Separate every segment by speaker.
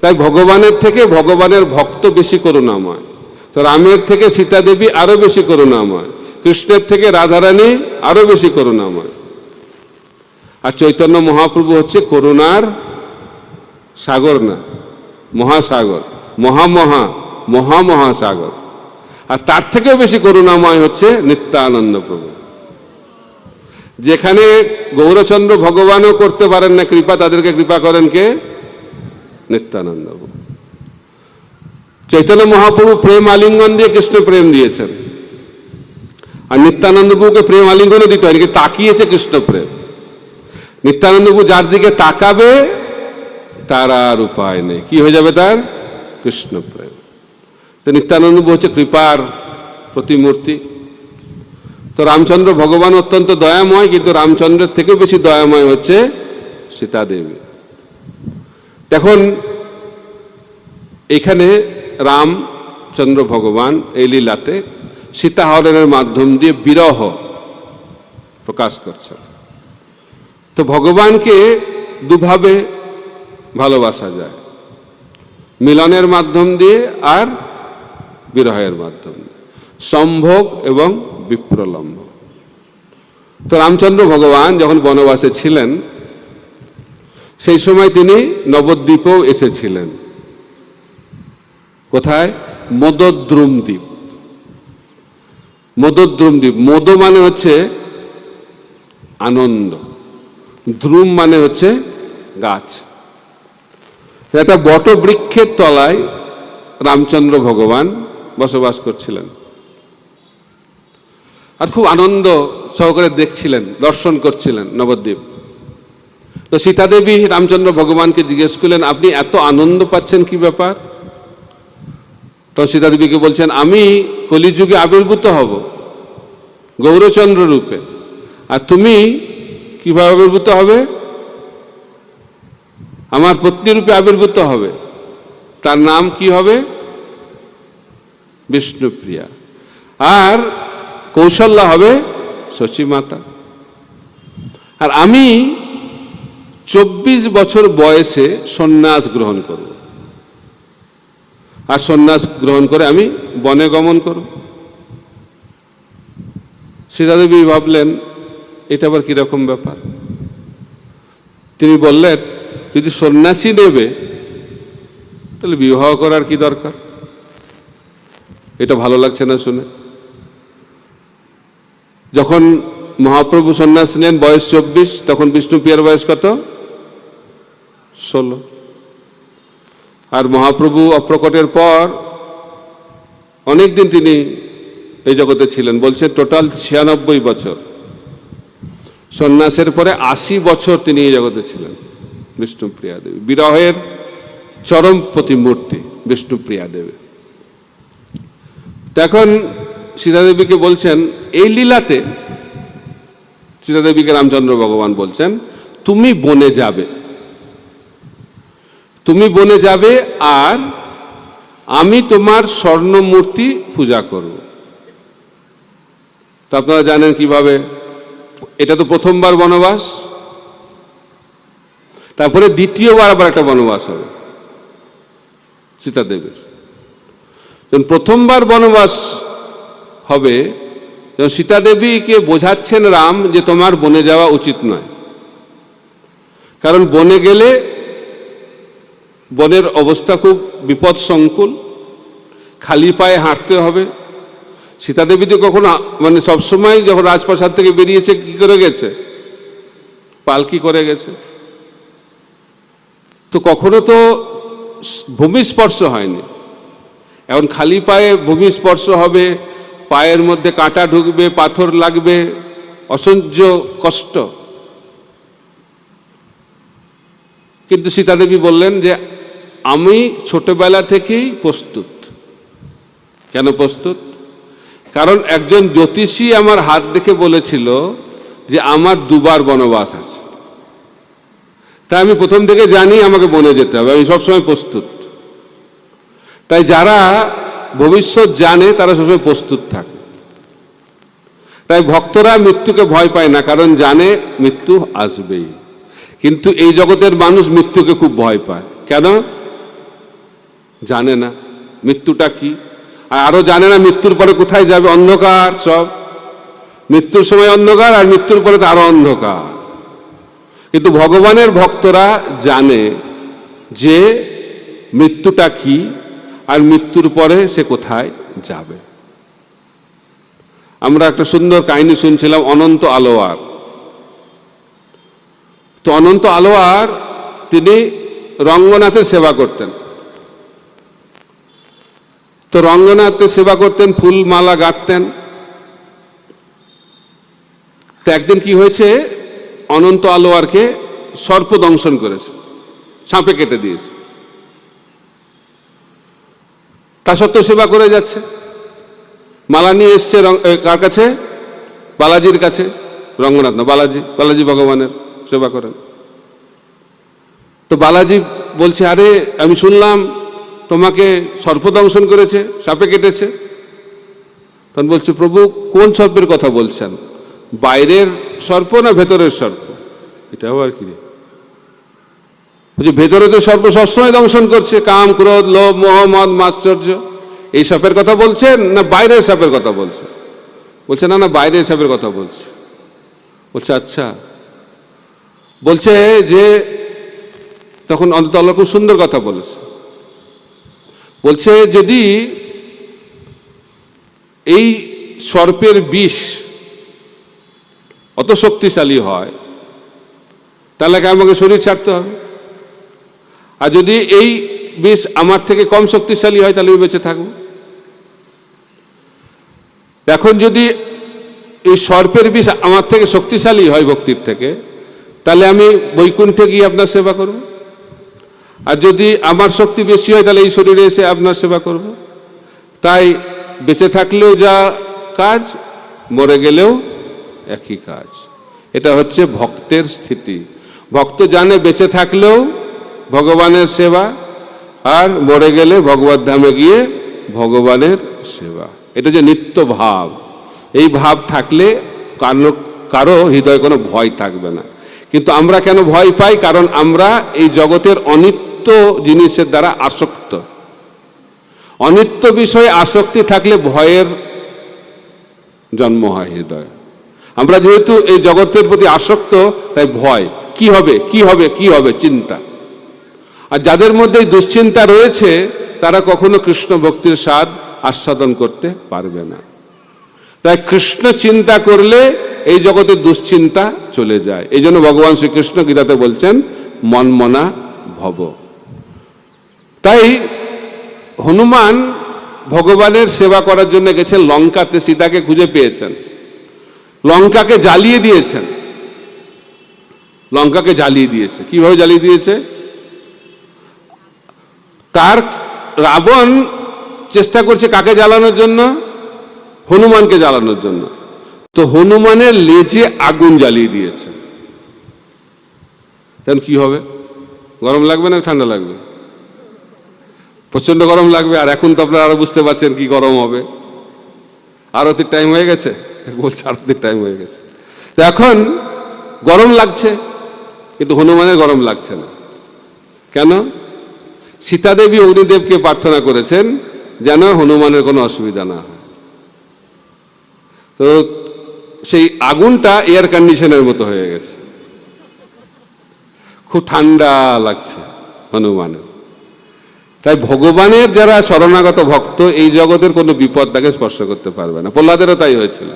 Speaker 1: তাই ভগবানের থেকে ভগবানের ভক্ত বেশি করুণাময়, তো রামের থেকে সীতা দেবী আরো বেশি করুণাময়, কৃষ্ণের থেকে রাধারানী আরো বেশি করুণাময়। আর চৈতন্য মহাপ্রভু হচ্ছে করুণার সাগর, না মহাসাগর, মহাসাগর। আর তার থেকেও বেশি করুণাময় হচ্ছে নিত্যানন্দ প্রভু। যেখানে গৌরচন্দ্র ভগবানও করতে পারেন না কৃপা, তাদেরকে কৃপা করেন কে? নিত্যানন্দ প্রভু। চৈতন্য মহাপ্রভু প্রেম আলিঙ্গন দিয়ে কৃষ্ণ প্রেম দিয়েছেন, আর নিত্যানন্দ প্রভুকে প্রেম আলিঙ্গনও দিতে হয়, তাকিয়েছে কৃষ্ণ প্রেম। নিত্যানন্দ প্রভু যার দিকে তাকাবে তার আর উপায় নেই, কি হয়ে যাবে? তার কৃষ্ণ প্রেম। তো নিত্যানন্দ প্রভু হচ্ছে কৃপার প্রতিমূর্তি। তো রামচন্দ্র ভগবান অত্যন্ত দয়াময়, কিন্তু রামচন্দ্রের থেকেও বেশি দয়াময় হচ্ছে সীতা দেবী। দেখুন এখানে রামচন্দ্র ভগবান এই লীলাতে সীতাহরণের মাধ্যম দিয়ে বিরহ প্রকাশ করছেন। তো ভগবানকে দুভাবে ভালোবাসা যায়, মিলনের মাধ্যম দিয়ে আর বিরহের মাধ্যম দিয়ে, সম্ভোগ এবং বিপ্রলম্ব। তো রামচন্দ্র ভগবান যখন বনবাসে ছিলেন সেই সময় তিনি নবদ্বীপেও এসেছিলেন। কোথায়? মদদ্রুম দ্বীপ। মদদ্রুম দ্বীপ, মদ মানে হচ্ছে আনন্দ, দ্রুম মানে হচ্ছে গাছ। একটা বটবৃক্ষের তলায় রামচন্দ্র ভগবান বসবাস করছিলেন, আর খুব আনন্দ সহকারে দেখছিলেন, দর্শন করছিলেন নবদ্বীপ। তো সীতা দেবী রামচন্দ্র ভগবানকে জিজ্ঞেস করলেন, আপনি এত আনন্দ পাচ্ছেন, কি ব্যাপার? তো সীতা দেবীকে বলছেন, আমি কলিযুগে আবির্ভূত হব গৌরচন্দ্র রূপে, আর তুমি কিভাবে আবির্ভূত হবে? আমার পত্নী রূপে আবির্ভূত হবে। তার নাম কি হবে? বিষ্ণুপ্রিয়া। আর কৌশল্যা হবে শচীমাতা। আর আমি 24 বছর বয়সে সন্ন্যাস গ্রহণ করব, আর সন্ন্যাস গ্রহণ করে আমি বনে গমন করব। সীতাদেবী ভাবলেন এটা আবার কিরকম ব্যাপার। তিনি বললেন, যদি সন্ন্যাসী নেবে তাহলে বিবাহ করার কি দরকার? এটা ভালো লাগছে না শুনে। যখন মহাপ্রভু সন্ন্যাস নেন বয়স 24, তখন বিষ্ণুপ্রিয়ার বয়স কত? 16। আর মহাপ্রভু অপ্রকটের পর অনেকদিন তিনি এই জগতে ছিলেন, বলছে টোটাল 96 বছর। সন্ন্যাসের পরে 80 বছর তিনি এই জগতে ছিলেন। বিষ্ণুপ্রিয়া দেবী বিরহের চরম প্রতিমূর্তি, বিষ্ণুপ্রিয়া দেবী। এখন সীতাদেবীকে বলছেন, এই লীলাতে সীতাদেবীকে রামচন্দ্র ভগবান বলছেন, তুমি বনে যাবে, তুমি বনে যাবে, আর আমি তোমার স্বর্ণমূর্তি পূজা করব। তো আপনারা জানেন কিভাবে, এটা তো প্রথমবার বনবাস, তারপরে দ্বিতীয়বার আবার একটা বনবাস হবে সীতাদেবীর। প্রথমবার বনবাস হবে, সীতাদেবীকে বোঝাচ্ছেন রাম যে তোমার বনে যাওয়া উচিত নয়, কারণ বনে গেলে বনের অবস্থা খুব বিপদসংকুল, খালি পায়ে হাঁটতে হবে। সীতাদেবী তো কখনো মানে সবসময় যখন রাজপ্রাসাদ থেকে বেরিয়েছে কি করে গেছে? পালকি করে গেছে। তো কখনো তো ভূমিস্পর্শ হয়নি, এখন খালি পায়ে ভূমিস্পর্শ হবে, পায়ের মধ্যে কাঁটা ঢুকবে, পাথর লাগবে, অসহ্য কষ্ট। কিন্তু সীতাদেবী বললেন যে আমি ছোটবেলা থেকেই প্রস্তুত। কেন প্রস্তুত? কারণ একজন জ্যোতিষী আমার হাত দেখে বলেছিল যে আমার 2 বার বনবাস আছে, তাই আমি প্রথম থেকে জানি আমাকে বনে যেতে হবে, আমি সবসময় প্রস্তুত। তাই যারা ভবিষ্যৎ জানে তারা সবসময় প্রস্তুত থাকে। তাই ভক্তরা মৃত্যুকে ভয় পায় না, কারণ জানে মৃত্যু আসবেই। কিন্তু এই জগতের মানুষ মৃত্যুকে খুব ভয় পায়। কেন? জানে না মৃত্যুটা কি, আর আরো জানে না মৃত্যুর পরে কোথায় যাবে, অন্ধকার সব। মৃত্যুর সময় অন্ধকার, আর মৃত্যুর পরে তো আরো অন্ধকার। কিন্তু ভগবানের ভক্তরা জানে যে মৃত্যুটা কি, আর মৃত্যুর পরে সে কোথায় যাবে। আমরা একটা সুন্দর কাহিনী শুনছিলাম অনন্ত আলোয়ার। তো অনন্ত আলোয়ার তিনি রঙ্গনাথের সেবা করতেন। তো রঙ্গনাথের সেবা করতেন, ফুল মালা গাঁথতেন। তো একদিন কি হয়েছে, অনন্ত আলোয়ারকে সর্প দংশন করেছে, সাপে কেটে দিয়েছে। তা সত্ত্বেও সেবা করে যাচ্ছে। মালা নিয়ে এসছে কার কাছে? বালাজির কাছে। রঙ্গনাথ না, বালাজি ভগবানের সেবা করেন। তো বালাজি বলছে, আরে আমি শুনলাম তোমাকে সর্পদংশন করেছে, সাপে কেটেছে। তখন বলছে, প্রভু কোন সর্পের কথা বলছেন, বাইরের সর্প না ভেতরের সর্প? এটাও আর কি, ভেতরে তো সর্প সবসময় দংশন করছে, কাম ক্রোধ লোভ মোহ মদ মাশ্চর্য, এই সাপের কথা বলছেন না বাইরের সাপের কথা বলছেন? বলছে, না না বাইরের সাপের কথা বলছে। বলছে আচ্ছা। বলছে যে তখন অন্তত আল্লাহ খুব সুন্দর কথা বলেছে। বলছে যদি এই সর্পের বিষ অত শক্তিশালী হয় তাহলে আমাকে শরীর ছাড়তে হবে, আর যদি এই বিষ আমার থেকে কম শক্তিশালী হয় তাহলে আমি বেঁচে থাকবো। এখন যদি এই সর্পের বিষ আমার থেকে শক্তিশালী হয় ভক্তির থেকে, তাহলে আমি বৈকুণ্ঠে গিয়ে আপনার সেবা করব, আর যদি আমার শক্তি বেশি হয় তাহলে এই শরীরে এসে আপনার সেবা করব। তাই বেঁচে থাকলেও যা কাজ, মরে গেলেও একই কাজ। এটা হচ্ছে ভক্তের স্থিতি। ভক্ত জানে বেঁচে থাকলেও ভগবানের সেবা, আর মরে গেলে ভগবত ধামে গিয়ে ভগবানের সেবা। এটা যে নিত্য ভাব, এই ভাব থাকলে কারো হৃদয়ে কোনো ভয় থাকবে না। কিন্তু আমরা কেন ভয় পাই? কারণ আমরা এই জগতের অনিত্য জিনিসের দ্বারা আসক্ত। অনিত্য বিষয়ে আসক্তি থাকলে ভয়ের জন্ম হয় হৃদয়ে। আমরা যেহেতু এই জগতের প্রতি আসক্ত, তাই ভয়, কি হবে কি হবে কি হবে, চিন্তা। আর যাদের মধ্যে দুশ্চিন্তা রয়েছে তারা কখনো কৃষ্ণ ভক্তির স্বাদ আস্বাদন করতে পারবে না। তাই কৃষ্ণ চিন্তা করলে এই জগতের দুশ্চিন্তা চলে যায়। এই জন্য ভগবান শ্রীকৃষ্ণ গীতাতে বলছেন মনমনা ভব। তাই হনুমান ভগবানের সেবা করার জন্য গেছেন লঙ্কাতে, সীতাকে খুঁজে পেয়েছেন, লঙ্কাকে জ্বালিয়ে দিয়েছেন। লঙ্কাকে জ্বালিয়ে দিয়েছে। কিভাবে জ্বালিয়ে দিয়েছে? তার রাবণ চেষ্টা করছে কাকে জ্বালানোর জন্য? হনুমানকে জ্বালানোর জন্য। তো হনুমানের লেজে আগুন জ্বালিয়ে দিয়েছে। তখন কি হবে? গরম লাগবে না ঠান্ডা লাগবে? প্রচন্ড গরম লাগবে। আর এখন তো আপনারা আরো বুঝতে পারছেন কি গরম হবে। আরতির টাইম হয়ে গেছে, বলছে আরতির টাইম হয়ে গেছে। তো এখন গরম লাগছে, কিন্তু হনুমানের গরম লাগছে না। কেন? সীতাদেবী অগ্নিদেবকে প্রার্থনা করেছেন যেন হনুমানের কোনো অসুবিধা না হয়। তো সেই আগুনটা এয়ার কন্ডিশনের মতো হয়ে গেছে, খুব ঠান্ডা লাগছে হনুমানের। তাই ভগবানের যারা শরণাগত ভক্ত, এই জগতের কোনো বিপদ তাকে স্পর্শ করতে পারবে না। প্রহ্লাদেরও তাই হয়েছিল।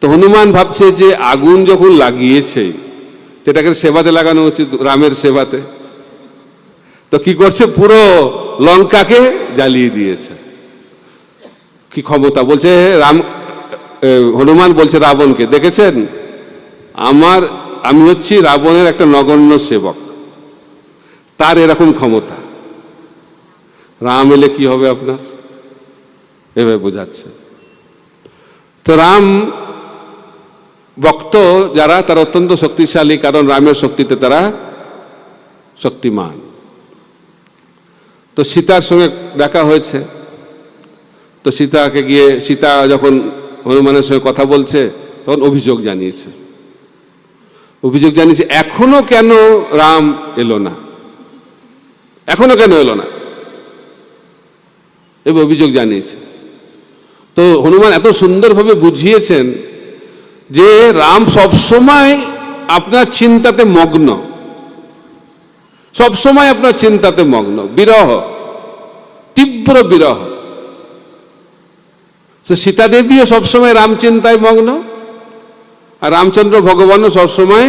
Speaker 1: তো হনুমান ভাবছে যে আগুন যখন লাগিয়েছে এটাকে সেবাতে লাগানো উচিত, রামের সেবাতে। তো কি করছে? পুরো লঙ্কাকে জ্বালিয়ে দিয়েছে। কি ক্ষমতা! বলছে হনুমান বলছে রাবণকে, দেখেছেন আমি হচ্ছি রাবণের একটা নগণ্য সেবক, তার এরকম ক্ষমতা। রাম এলে কি হবে আপনার? এভাবে বোঝাচ্ছে। তো রাম ভক্ত যারা, তারা অত্যন্ত শক্তিশালী, কারণ রামের শক্তিতে তারা শক্তিমান। তো সীতার সঙ্গে দেখা হয়েছে। তো সীতা যখন হনুমানের সঙ্গে কথা বলছে তখন অভিযোগ জানিয়েছে এখনো কেন রাম এলো না, এখনো কেন এলো না। এই অভিযোগ জানিয়েছে। তো হনুমান এত সুন্দরভাবে বুঝিয়েছেন যে রাম সবসময় আপনার চিন্তাতে মগ্ন, সবসময় আপনার চিন্তাতে মগ্ন, বিরহ, তীব্র বিরহ। সীতা দেবীও সবসময় রাম চিন্তায় মগ্ন, আর রামচন্দ্র ভগবানও সবসময়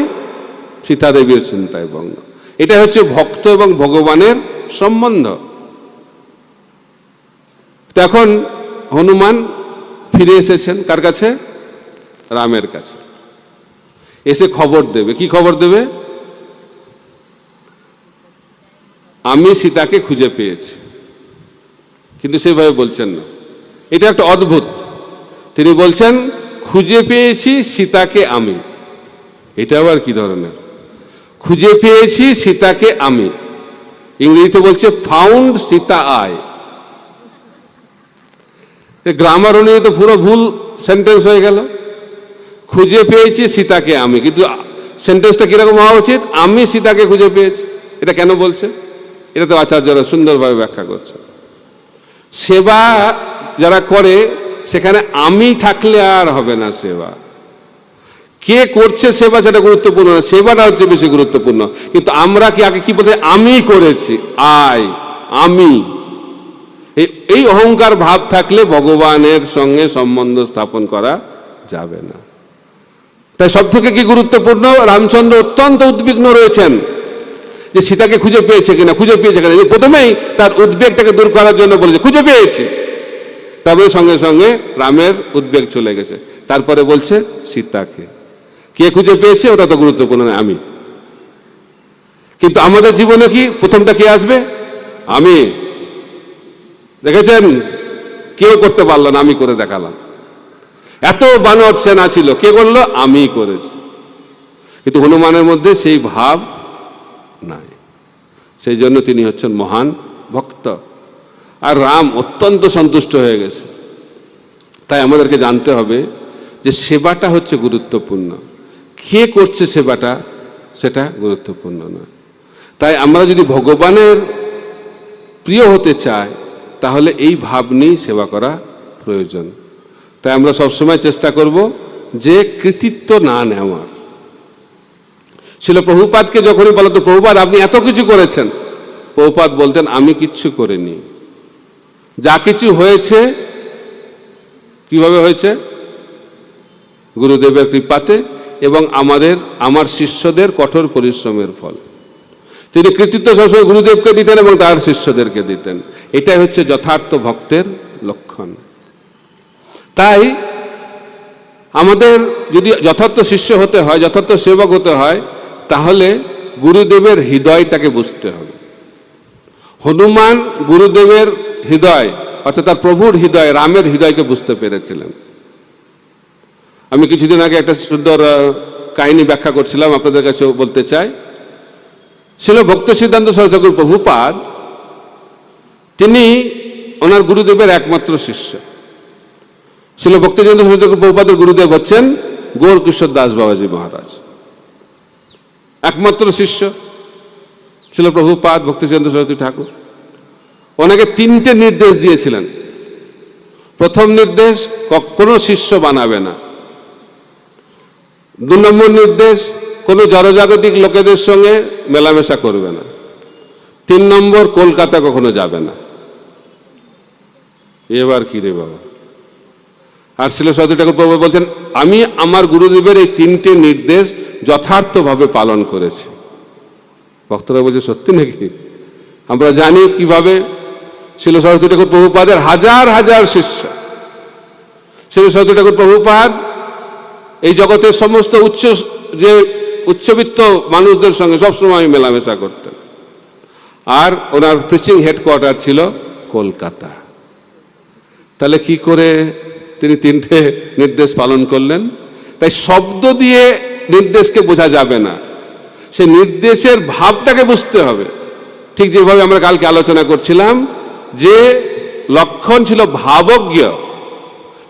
Speaker 1: সীতা দেবীর চিন্তায় মগ্ন। এটা হচ্ছে ভক্ত এবং ভগবানের সম্বন্ধ। তো এখন হনুমান ফিরে এসেছেন কার কাছে? রামের কাছে। এসে খবর দেবে। কি খবর দেবে? আমি সীতাকে খুঁজে পেয়েছি। কিন্তু সেভাবে বলছেন না, এটা একটা অদ্ভুত। তিনি বলছেন খুঁজে পেয়েছি সীতাকে আমি। এটা আবার কি ধরনের? খুঁজে পেয়েছি সীতাকে আমি, ইংরেজিতে বলছে ফাউন্ড সীতা আই। গ্রামার অনুযায়ী তো পুরো ভুল সেন্টেন্স হয়ে গেল। খুঁজে পেয়েছি সীতাকে আমি, কিন্তু সেন্টেন্সটা কিরকম হওয়া উচিত? আমি সীতাকে খুঁজে পেয়েছি। এটা কেন বলছে? এটা তো আচার্যরা সুন্দরভাবে ব্যাখ্যা করছে। সেবা যারা করে সেখানে আমি থাকলে আর হবে না সেবা। কে করছে সেবা সেটা গুরুত্বপূর্ণ না, সেবাটা হচ্ছে বেশি গুরুত্বপূর্ণ। কিন্তু আমরা কি আগে কি বলতে, আমি করেছি, আমি, এই অহংকার ভাব থাকলে ভগবানের সঙ্গে সম্বন্ধ স্থাপন করা যাবে না। তাই সব থেকে কি গুরুত্বপূর্ণ? রামচন্দ্র অত্যন্ত উদ্বিগ্ন রয়েছেন যে সীতাকে খুঁজে পেয়েছে কিনা, খুঁজে পেয়েছে কিনা। প্রথমেই তার উদ্বেগটাকে দূর করার জন্য বলেছে খুঁজে পেয়েছে, তবে সঙ্গে সঙ্গে রামের উদ্বেগ চলে গেছে। তারপরে বলছে সীতাকে। কে খুঁজে পেয়েছে ওটা তো গুরুত্বপূর্ণ না, আমি। কিন্তু আমাদের জীবনে কি প্রথমটা কে আসবে? আমি। দেখেছেন, কেউ করতে পারলো না, আমি করে দেখালাম। এত বানর সেনা ছিল, কে করলো? আমি করেছি। কিন্তু হনুমানের মধ্যে সেই ভাব নাই, সেই জন্য তিনি হচ্ছেন মহান ভক্ত। আর রাম অত্যন্ত সন্তুষ্ট হয়ে গেছে। তাই আমাদেরকে জানতে হবে যে সেবাটা হচ্ছে গুরুত্বপূর্ণ, কে করছে সেবাটা সেটা গুরুত্বপূর্ণ নয়। তাই আমরা যদি ভগবানের প্রিয় হতে চাই তাহলে এই ভাব নিয়েই সেবা করা প্রয়োজন। তাই আমরা সবসময় চেষ্টা করব যে কৃতিত্ব না নেওয়ার। শিল প্রভুপাদকে যখনই বলো তো প্রভুপাদ আপনি এত কিছু করেছেন, প্রভুপাদ বলতেন আমি কিচ্ছু করিনি, যা কিছু হয়েছে কিভাবে হয়েছে? গুরুদেবের কৃপাতে এবং আমার শিষ্যদের কঠোর পরিশ্রমের ফল। তিনি কৃতিত্ব সবসময় গুরুদেবকে দিতেন এবং তার শিষ্যদেরকে দিতেন। এটাই হচ্ছে যথার্থ ভক্তের লক্ষণ। তাই আমাদের যদি যথার্থ শিষ্য হতে হয়, যথার্থ সেবক হতে হয়, তাহলে গুরুদেবের হৃদয়টাকে বুঝতে হবে। হনুমান গুরুদেবের হৃদয় অর্থাৎ তার প্রভুর হৃদয়, রামের হৃদয়কে বুঝতে পেরেছিলেন। আমি কিছুদিন আগে একটা সুন্দর কাহিনী ব্যাখ্যা করছিলাম, আপনাদের কাছে বলতে চাই। ছিল ভক্ত সিদ্ধান্ত সরস্বতী ঠাকুর প্রভুপাদ, তিনি ওনার গুরুদেবের একমাত্র শিষ্য। ছিল ভক্ত সিদ্ধান্ত সরস্বতী ঠাকুর প্রভুপাদের গুরুদেব হচ্ছেন গৌরকিশোর দাস বাবাজি মহারাজ, একমাত্র শিষ্য ছিল প্রভুপাদ ভক্তি সিদ্ধান্ত সরস্বতী ঠাকুর। ওনাকে 3টে নির্দেশ দিয়েছিলেন। প্রথম নির্দেশ, কোনো শিষ্য বানাবে না। 2 নম্বর নির্দেশ, কোনো জড়জাগতিক লোকেদের সঙ্গে মেলামেশা করবে না। 3 নম্বর, কলকাতা কখনো যাবে না। এবার কি রে বাবা! আর শিল সরস্বতী ঠাকুর প্রভু বলছেন আমি আমার গুরুদেবের এই 3টে নির্দেশ যথার্থভাবে পালন করেছি। ভক্তরা বলছে সত্যি নাকি? আমরা জানি কিভাবে শিল সরস্বতী ঠাকুর প্রভুপাদের হাজার হাজার শিষ্য। শিল সরস্বতী ঠাকুর প্রভুপাদ এই জগতের সমস্ত উচ্চবিত্ত মানুষদের সঙ্গে সবসময় মেলামেশা করতেন। আর ওনার প্রিচিং হেডকোয়ার্টার ছিল কলকাতা। তাহলে কি করে তিনি 3টে নির্দেশ পালন করলেন? তাই শব্দ দিয়ে নির্দেশকে বোঝা যাবে না, সে নির্দেশের ভাবটাকে বুঝতে হবে। ঠিক যেভাবে আমরা কালকে আলোচনা করছিলাম যে লক্ষণ ছিল ভাবজ্ঞ,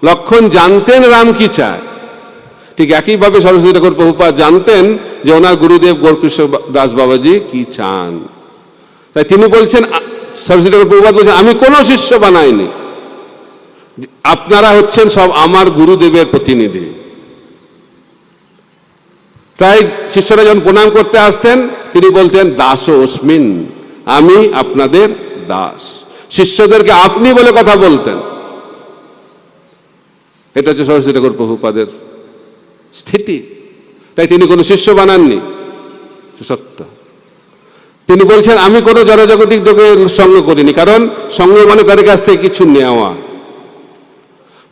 Speaker 1: লক্ষণ জানতেন রাম কি চায়, ঠিক একইভাবে সরস্বতী ঠাকুর প্রভুপাদ জানতেন যে ওনার গুরুদেব গৌরকিশোর দাস বাবাজি কি চান। তাই তিনি বলছেন সরস্বতী ঠাকুর প্রভুপাদ বলছেন, আমি কোনো শিষ্য বানাইনি, আপনারা হচ্ছেন সব আমার গুরুদেবের প্রতিনিধি। তাই শিষ্যরা যখন প্রণাম করতে আসতেন তিনি বলতেন, দাস অস্মিন, আমি আপনাদের দাস। শিষ্যদেরকে আপনি বলে কথা বলতেন। এটা হচ্ছে সরস্বতী ঠাকুর প্রভুপাদের স্থিতি। তাই তিনি কোনো শিষ্য বানাননি, সত্য। তিনি বলছেন, আমি কোনো জড়জাগতিক যোগের সঙ্গ করিনি, কারণ সঙ্গ মানে তাদের কাছ থেকে কিছু নেওয়া।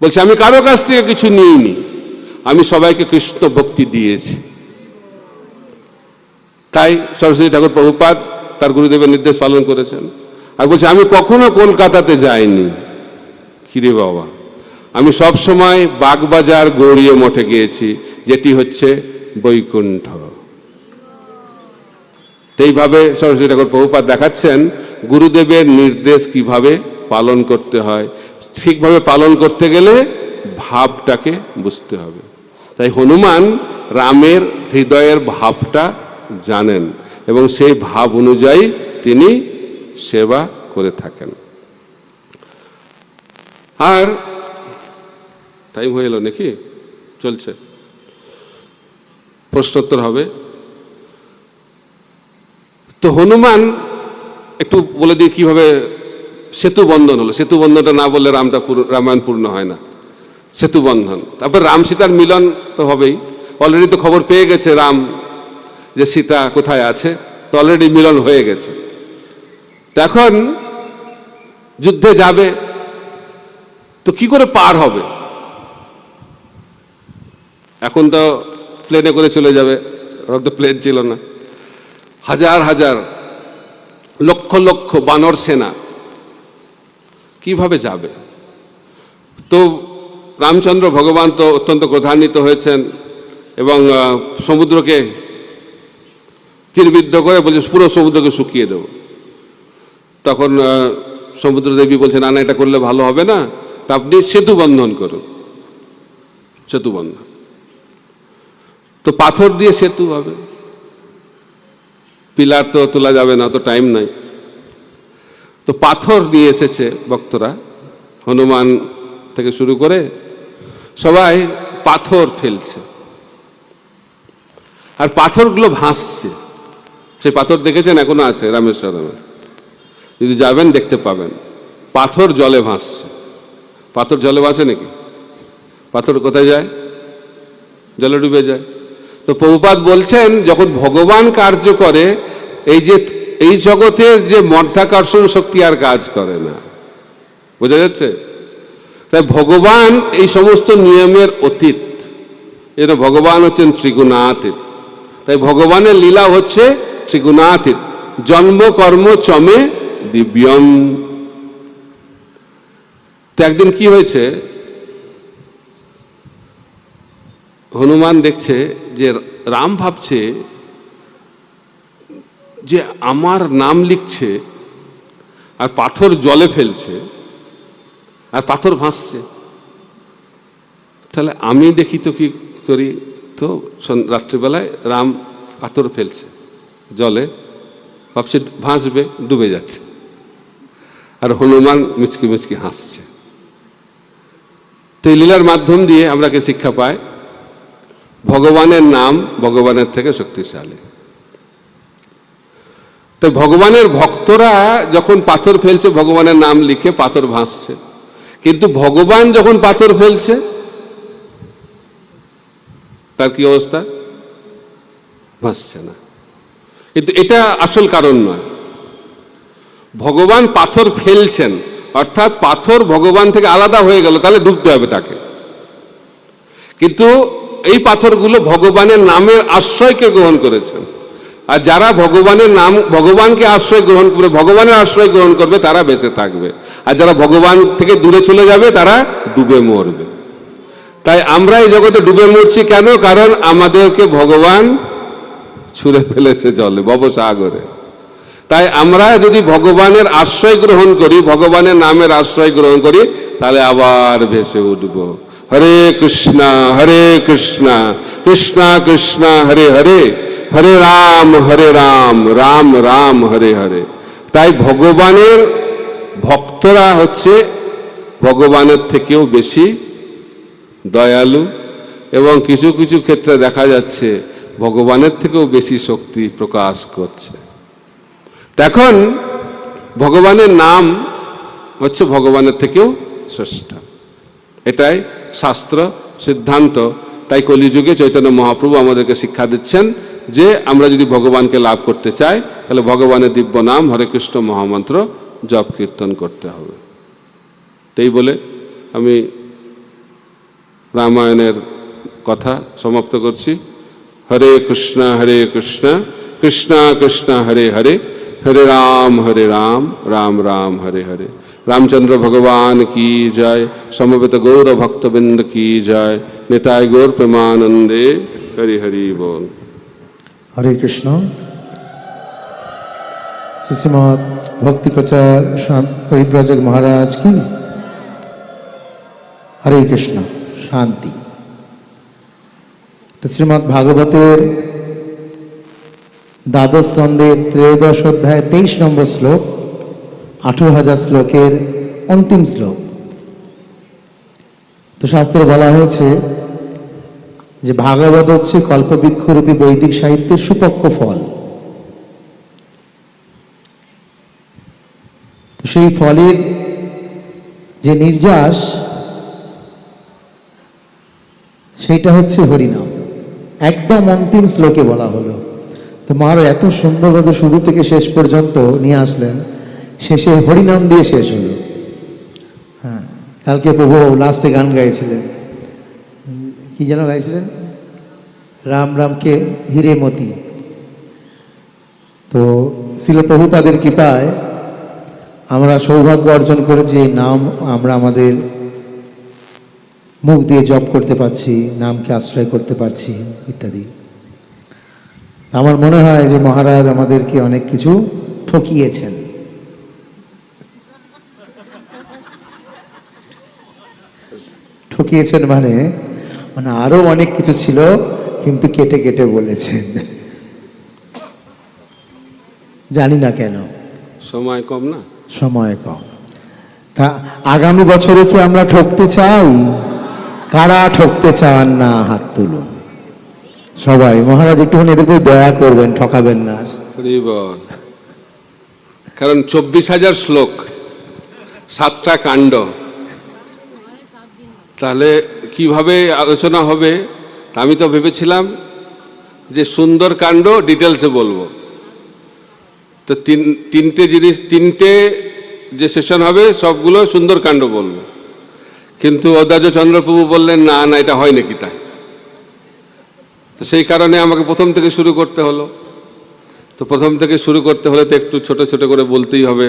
Speaker 1: বলছে, আমি কারো কাছ থেকে কিছু নিইনি, আমি সবাইকে কৃষ্ণ ভক্তি দিয়েছি। তাই সরস্বতী ঠাকুর প্রভুপাদ তার গুরুদেবের নির্দেশ পালন করেছেন। আর বলছে, আমি কখনো কলকাতাতে যাইনি। কিরে বাবা, আমি সব সময় বাগবাজার গৌড়ীয় মঠে গিয়েছি, যেটি হচ্ছে বৈকুণ্ঠ। এইভাবে সরস্বতী ঠাকুর প্রভুপাদ দেখাচ্ছেন গুরুদেবের নির্দেশ কিভাবে পালন করতে হয়। ঠিকভাবে পালন করতে গেলে ভাবটাকে বুঝতে হবে। তাই হনুমান রামের হৃদয়ের ভাবটা জানেন এবং সেই ভাব অনুযায়ী তিনি সেবা করে থাকেন। আর টাইম হয়ে এলো নাকি? চলছে, প্রশ্নোত্তর হবে। তো হনুমান, একটু বলে দিই কিভাবে সেতু বন্ধন হলো। সেতু বন্ধনটা না বললে রামায়ণ পূর্ণ হয় না। সেতু বন্ধন, তারপর রাম সীতার মিলন তো হবেই। অলরেডি তো খবর পেয়ে গেছে রাম যে সীতা কোথায় আছে, তো অলরেডি মিলন হয়ে গেছে। এখন যুদ্ধে যাবে, তো কি করে পার হবে? এখন তো প্লেনে করে চলে যাবে, ওরা তো প্লেন ছিল না। হাজার হাজার লক্ষ লক্ষ বানর সেনা, কিভাবে যাবে? তো রামচন্দ্র ভগবান তো অত্যন্ত ক্রোধান্বিত হয়েছেন এবং সমুদ্রকে তীরবিদ্ধ করে বলছে, পুরো সমুদ্রকে শুকিয়ে দেব। তখন সমুদ্র দেবী বলছে, না না, এটা করলে ভালো হবে না, তা আপনি সেতু বন্ধন করুন। সেতু বন্ধন, তো পাথর দিয়ে সেতু হবে, পিলার তো তোলা যাবে না, তো টাইম নাই। তো পাথর নিয়ে এসেছে ভক্তরা, হনুমান থেকে শুরু করে সবাই পাথর ফেলছে, আর পাথরগুলো ভাসছে। সেই পাথর দেখেছেন, এখনো আছে রামেশ্বরমে, যদি যাবেন দেখতে পাবেন। পাথর জলে ভাসছে। পাথর জলে ভাসে নাকি? পাথর কোথায় যায়? জলে ডুবে যায়। তো প্রভুপাদ বলছেন, যখন ভগবান কার্য করে, এই জগতের যে মধ্যাকর্ষণ শক্তি আর কাজ করে না। বোঝা যাচ্ছে? তাই ভগবান এই সমস্ত নিয়মের অতীত। এটা ভগবান হচ্ছেন ত্রিগুণাতীত। তাই ভগবানের লীলা হচ্ছে ত্রিগুণাতীত। জন্ম কর্ম চমে দিব্যম। তো একদিন কি হয়েছে, হনুমান দেখছে যে রাম ভাবছে যে আমার নাম লিখছে আর পাথর জলে ফেলছে আর পাথর ভাসছে, তাহলে আমি দেখি তো কি করি। তো রাত্রিবেলায় রাম পাথর ফেলছে জলে, ভাবছে ভাসবে, ডুবে যাচ্ছে, আর হনুমান মিচকি মিচকি হাসছে। তো এই লীলার মাধ্যম দিয়ে আমরা কি শিক্ষা পাই? ভগবানের নাম ভগবানের থেকে শক্তিশালী। তো ভগবানের ভক্তরা যখন পাথর ফেলছে, ভগবানের নাম লিখে পাথর ভাসছে, কিন্তু ভগবান যখন পাথর ফেলছে তার কি অবস্থা? ভাসছে না। কিন্তু এটা আসল কারণ নয়। ভগবান পাথর ফেলছেন, অর্থাৎ পাথর ভগবান থেকে আলাদা হয়ে গেল, তাহলে ডুবতে হবে তাকে। কিন্তু এই পাথরগুলো ভগবানের নামের আশ্রয়কে গ্রহণ করেছেন। আর যারা ভগবানের নাম, ভগবানকে আশ্রয় গ্রহণ করবে, ভগবানের আশ্রয় গ্রহণ করবে, তারা বেঁচে থাকবে। আর যারা ভগবান থেকে দূরে চলে যাবে, তারা ডুবে মরবে। তাই আমরা এই জগতে ডুবে মরছি কেন? কারণ আমাদেরকে ভগবান ছুঁড়ে ফেলেছে জলে, ভবসাগরে। তাই আমরা যদি ভগবানের আশ্রয় গ্রহণ করি, ভগবানের নামের আশ্রয় গ্রহণ করি, তাহলে আবার ভেসে উঠব। হরে কৃষ্ণ কৃষ্ণ কৃষ্ণ হরে হরে, হরে রাম রাম রাম হরে হরে। তাই ভগবানের ভক্তরা হচ্ছে ভগবানের থেকেও বেশি দয়ালু, এবং কিছু কিছু ক্ষেত্রে দেখা যাচ্ছে ভগবানের থেকেও বেশি শক্তি প্রকাশ করছে। এখন ভগবানের নাম হচ্ছে ভগবানের থেকেও শ্রেষ্ঠ, এটাই শাস্ত্র সিদ্ধান্ত। তাই কলিযুগে চৈতন্য মহাপ্রভু আমাদেরকে শিক্ষা দিচ্ছেন যে আমরা যদি ভগবানকে লাভ করতে চাই তাহলে ভগবানের দিব্য নাম হরে কৃষ্ণ মহামন্ত্র জপ কীর্তন করতে হবে। তাই বলে আমি রামায়ণের কথা সমাপ্ত করছি। হরে কৃষ্ণ কৃষ্ণ কৃষ্ণ হরে হরে, হরে রাম রাম রাম হরে হরে। रामचंद्र भगवान की जय, समवेत गौर भक्तबिंद की जय, निताय गौर प्रेमानंदे, हरि हरि बोल।
Speaker 2: हरे कृष्ण। श्रीमद् भक्ति प्रचार परिव्राजक महाराज की हरे कृष्ण शांति। तो श्रीमद् भागवतेर द्वादश स्कंदेर त्रयोदश अध्याय 23 नम्बर श्लोक 18,000 শ্লোকের অন্তিম শ্লোক। তো শাস্ত্রে বলা হয়েছে যে ভাগবত হচ্ছে কল্পবৃক্ষরূপী বৈদিক সাহিত্যের সুপক্ষ ফল। তো সেই ফলের যে নির্যাস সেইটা হচ্ছে হরিনাম, একদম অন্তিম শ্লোকে বলা হলো। তো মহারাজ এত সুন্দরভাবে শুরু থেকে শেষ পর্যন্ত নিয়ে আসলেন, শেষে হরিনাম দিয়ে শেষ হলো। হ্যাঁ, কালকে প্রভু লাস্টে গান গাইছিলেন, কি যেন গাইছিলেন, রাম রামকে হিরে মতি। তো শিল প্রভুপাদের কৃপায় আমরা সৌভাগ্য অর্জন করেছি, এই নাম আমরা আমাদের মুখ দিয়ে জপ করতে পারছি, নামকে আশ্রয় করতে পারছি ইত্যাদি। আমার মনে হয় যে মহারাজ আমাদেরকে অনেক কিছু ঠকিয়েছেন। ঠকিয়েছেন মানে আরো অনেক কিছু ছিল, কিন্তু কেটে কেটে বলেছেন, জানি না কেন,
Speaker 1: সময় কম না,
Speaker 2: সময় কম। তা আগামী বছরে কি আমরা ঠকতে চাই? কারা ঠকতে চান না হাত তুলুন সবাই। মহারাজ একটুখানি এদের উপর দয়া করবেন, ঠকাবেন না।
Speaker 1: কারণ 24,000 শ্লোক, 7টা কাণ্ড, তাহলে কিভাবে আলোচনা হবে? আমি তো ভেবেছিলাম যে সুন্দর কাণ্ড ডিটেলসে বলবো, তো তিনটে যে সেশন হবে সবগুলো সুন্দর কাণ্ড বলবো, কিন্তু অদ্বৈত চন্দ্রপ্রভু বললেন না না, এটা হয় নাকি তাই? তো সেই কারণে আমাকে প্রথম থেকে শুরু করতে হলো। তো প্রথম থেকে শুরু করতে হলে তো একটু ছোট ছোট করে বলতেই হবে,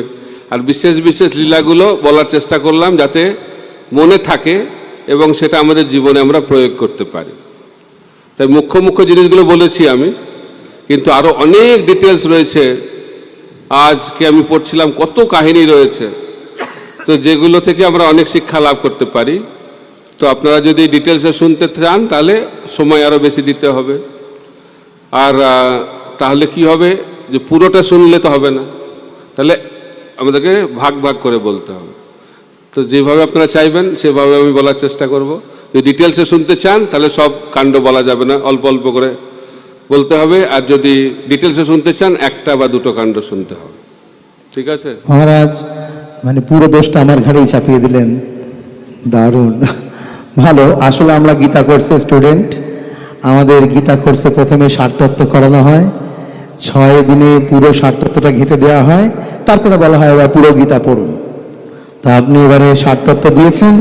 Speaker 1: আর বিশেষ বিশেষ লীলাগুলো বলার চেষ্টা করলাম যাতে মনে থাকে এবং সেটা আমাদের জীবনে আমরা প্রয়োগ করতে পারি। তাই মুখ্য মুখ্য জিনিসগুলো বলেছি আমি, কিন্তু আরও অনেক ডিটেলস রয়েছে। আজকে আমি পড়ছিলাম কত কাহিনী রয়েছে, তো যেগুলো থেকে আমরা অনেক শিক্ষা লাভ করতে পারি। তো আপনারা যদি ডিটেলসে শুনতে চান তাহলে সময় আরও বেশি দিতে হবে। আর তাহলে কি হবে যে পুরোটা শুনলে তো হবে না, তাহলে আমাদেরকে ভাগ ভাগ করে বলতে হবে। তো যেভাবে আপনারা চাইবেন সেভাবে আমি বলার চেষ্টা করব। যদি ডিটেলসে শুনতে চান তাহলে সব কাণ্ড বলা যাবে না, অল্প অল্প করে বলতে হবে। আর যদি ডিটেলসে শুনতে চান একটা বা দুটো কাণ্ড শুনতে হবে। ঠিক আছে
Speaker 2: মহারাজ, পুরো দোষটা আমার ঘাড়েই চাপিয়ে দিলেন, দারুণ ভালো। আসলে আমরা গীতা কোর্সের স্টুডেন্ট, আমাদের গীতা কোর্সে প্রথমে সারতত্ত্ব করানো হয়, 6 দিনে পুরো সারতত্ত্বটা ঘেঁটে দেওয়া হয়, তারপরে বলা হয় এবার পুরো গীতা পড়ুন। তো আপনি এবারে সারতত্ত্ব দিয়েছেন,